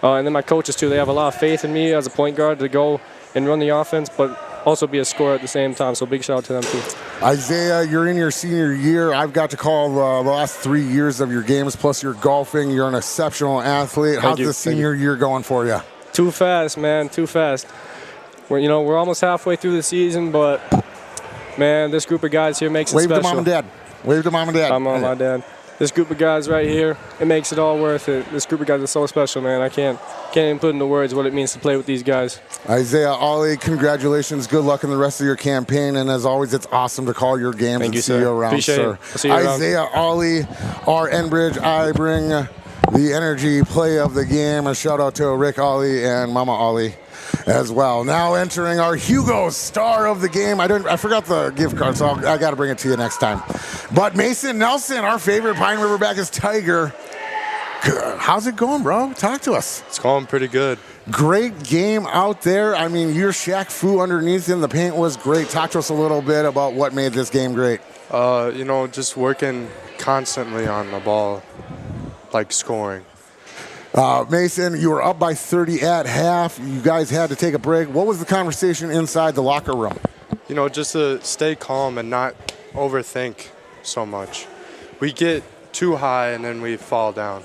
And then my coaches, too, they have a lot of faith in me as a point guard to go and run the offense, but also be a scorer at the same time. So big shout out to them, too. Isaiah, you're in your senior year. I've got to call the last 3 years of your games, plus your golfing. You're an exceptional athlete. How's the senior year going for you? Too fast, man, too fast. We're almost halfway through the season, but man, this group of guys here makes it special. Wave to mom and dad. Wave to mom and dad. I'm on my dad. This group of guys right here, it makes it all worth it. This group of guys is so special, man. I can't even put into words what it means to play with these guys. Isaiah Ollie, congratulations. Good luck in the rest of your campaign. And as always, it's awesome to call your games and see you around, sir. Isaiah Ollie, our Enbridge. I bring the energy play of the game. A shout out to Rick Ollie and Mama Ollie as well. Now entering our Hugo star of the game. I forgot the gift card, so I got to bring it to you next time. But Mason Nelson, our favorite Pine River-Backus Tiger. How's it going, bro? Talk to us. It's going pretty good. Great game out there. I mean, your Shaq Fu underneath in the paint was great. Talk to us a little bit about what made this game great. Just working constantly on the ball, like scoring. Mason, you were up by 30 at half. You guys had to take a break. What was the conversation inside the locker room? Just to stay calm and not overthink so much. We get too high and then we fall down.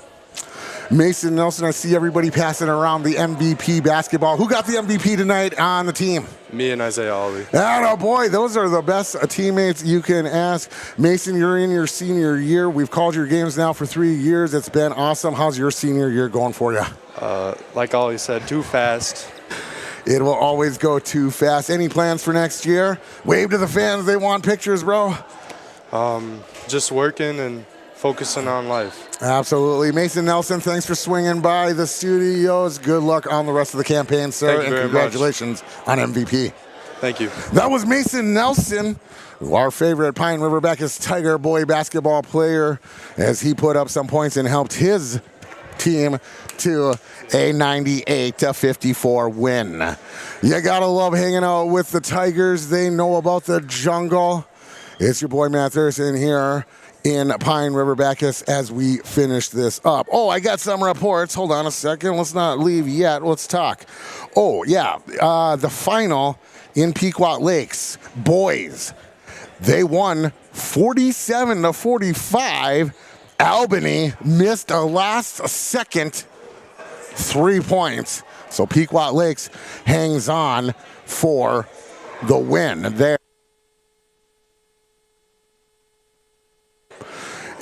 Mason Nelson, I see everybody passing around the MVP basketball. Who got the MVP tonight on the team? Me and Isaiah Ollie. Oh boy, those are the best teammates you can ask. Mason, you're in your senior year. We've called your games now for 3 years. It's been awesome. How's your senior year going for you? Like Ollie said, too fast. It will always go too fast. Any plans for next year? Wave to the fans. They want pictures, bro. Just working and focusing on life. Absolutely. Mason Nelson, thanks for swinging by the studios. Good luck on the rest of the campaign, sir. Thank you very congratulations on MVP. Thank you. That was Mason Nelson, our favorite Pine River-Backus Tiger boy basketball player, as he put up some points and helped his team to a 98-54 win. You gotta love hanging out with the Tigers. They know about the jungle. It's your boy Matt Thurston here in Pine River-Backus as we finish this up. Oh, I got some reports. Hold on a second. Let's not leave yet. Let's talk. Oh, yeah. The final in Pequot Lakes. Boys, they won 47-45. Albany missed a last-second 3 points. So Pequot Lakes hangs on for the win there.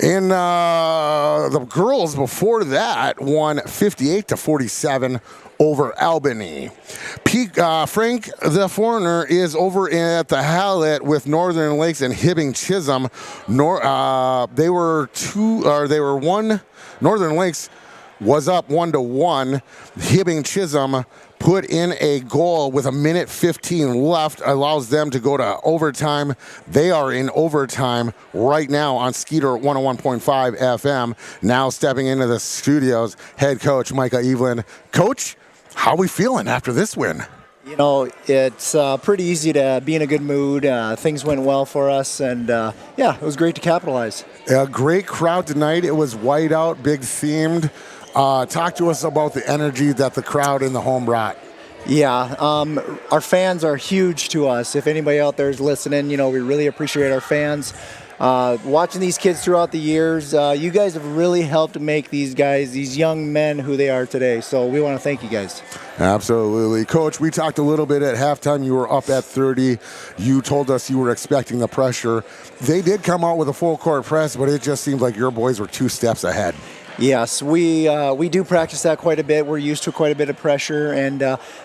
And the girls before that won 58-47 over Albany. Frank the Foreigner is over at the Hallett with Northern Lakes and Hibbing Chisholm. Northern Lakes was up 1-1. Hibbing Chisholm put in a goal with 1:15 left, allows them to go to overtime. They are in overtime right now on Skeeter 101.5 FM. Now stepping into the studios, head coach Micah Evelyn. Coach, how are we feeling after this win? You know, it's pretty easy to be in a good mood. Things went well for us, and yeah, it was great to capitalize. A great crowd tonight. It was white out, big themed. Talk to us about the energy that the crowd in the home brought. Yeah, our fans are huge to us. If anybody out there is listening, you know, we really appreciate our fans. Watching these kids throughout the years, you guys have really helped make these guys, these young men, who they are today. So we want to thank you guys. Absolutely. Coach, we talked a little bit at halftime. You were up at 30. You told us you were expecting the pressure. They did come out with a full court press, but it just seemed like your boys were 2 steps ahead. Yes, we do practice that quite a bit. We're used to quite a bit of pressure, and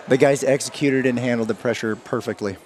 the guys executed and handled the pressure perfectly.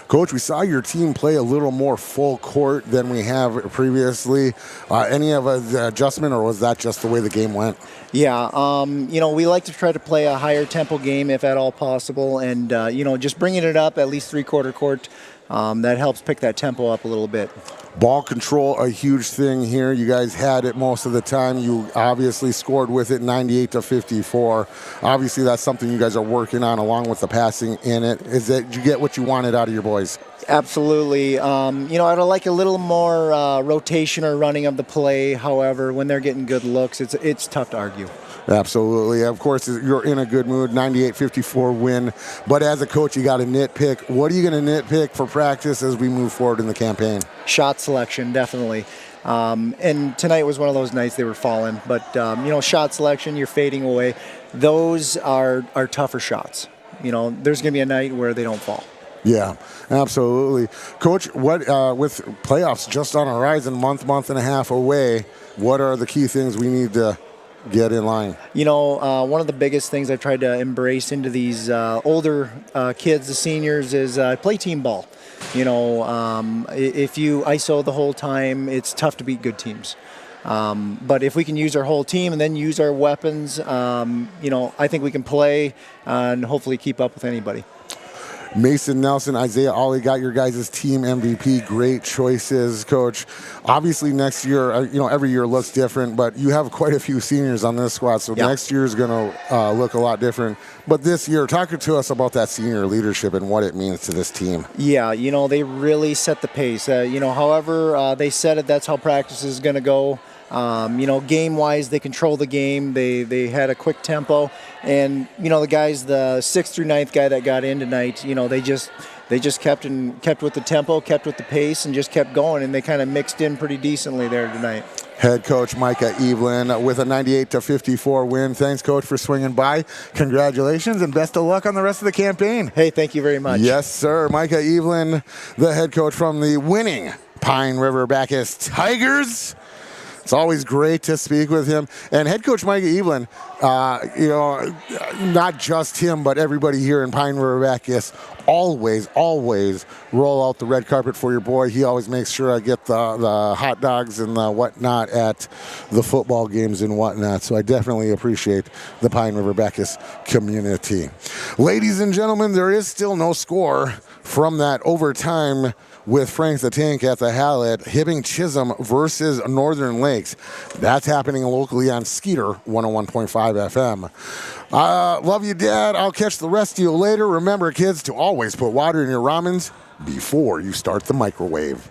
Coach, we saw your team play a little more full court than we have previously. Any of the adjustment, or was that just the way the game went? Yeah, you know, we like to try to play a higher tempo game if at all possible, and you know, just bringing it up at least 3/4 court, that helps pick that tempo up a little bit. Ball control, a huge thing here. You guys had it most of the time. You obviously scored with it 98-54. Obviously, that's something you guys are working on along with the passing in it. Did you get what you wanted out of your boys? Absolutely. You know, I'd like a little more rotation or running of the play. However, when they're getting good looks, it's tough to argue. Absolutely. Of course, you're in a good mood, 98-54 win. But as a coach, you got to nitpick. What are you going to nitpick for practice as we move forward in the campaign? Shot selection, definitely. And tonight was one of those nights they were falling. But, you know, shot selection, you're fading away. Those are tougher shots. You know, there's going to be a night where they don't fall. Yeah, absolutely. Coach, what with playoffs just on the horizon, month and a half away, what are the key things we need to get in line? You know, one of the biggest things I've tried to embrace into these older kids, the seniors, is play team ball. You know, if you ISO the whole time, it's tough to beat good teams. But if we can use our whole team and then use our weapons, you know, I think we can play and hopefully keep up with anybody. Mason Nelson, Isaiah Ollie got your guys' team MVP. Great choices, Coach. Obviously, next year, you know, every year looks different, but you have quite a few seniors on this squad, so next year is going to look a lot different. But this year, talk to us about that senior leadership and what it means to this team. Yeah, you know, they really set the pace. You know, however they set it, that's how practice is going to go. You know, game-wise, they control the game. They had a quick tempo, and you know, the guys, the 6th through 9th guy that got in tonight, you know, they just kept with the tempo, kept with the pace, and just kept going, and they kind of mixed in pretty decently there tonight. Head coach Micah Evelyn with a 98-54 win. Thanks, Coach, for swinging by. Congratulations and best of luck on the rest of the campaign. Hey, thank you very much. Yes, sir. Micah Evelyn, the head coach from the winning Pine River-Backus Tigers. It's always great to speak with him. And head coach Micah Evelyn, you know, not just him, but everybody here in Pine River-Backus always roll out the red carpet for your boy. He always makes sure I get the hot dogs and the whatnot at the football games and whatnot. So I definitely appreciate the Pine River-Backus community. Ladies and gentlemen, there is still no score from that overtime with Frank the Tank at the Hallett, Hibbing Chisholm versus Northern Lakes. That's happening locally on Skeeter 101.5 FM. Love you, Dad. I'll catch the rest of you later. Remember, kids, to always put water in your ramens before you start the microwave.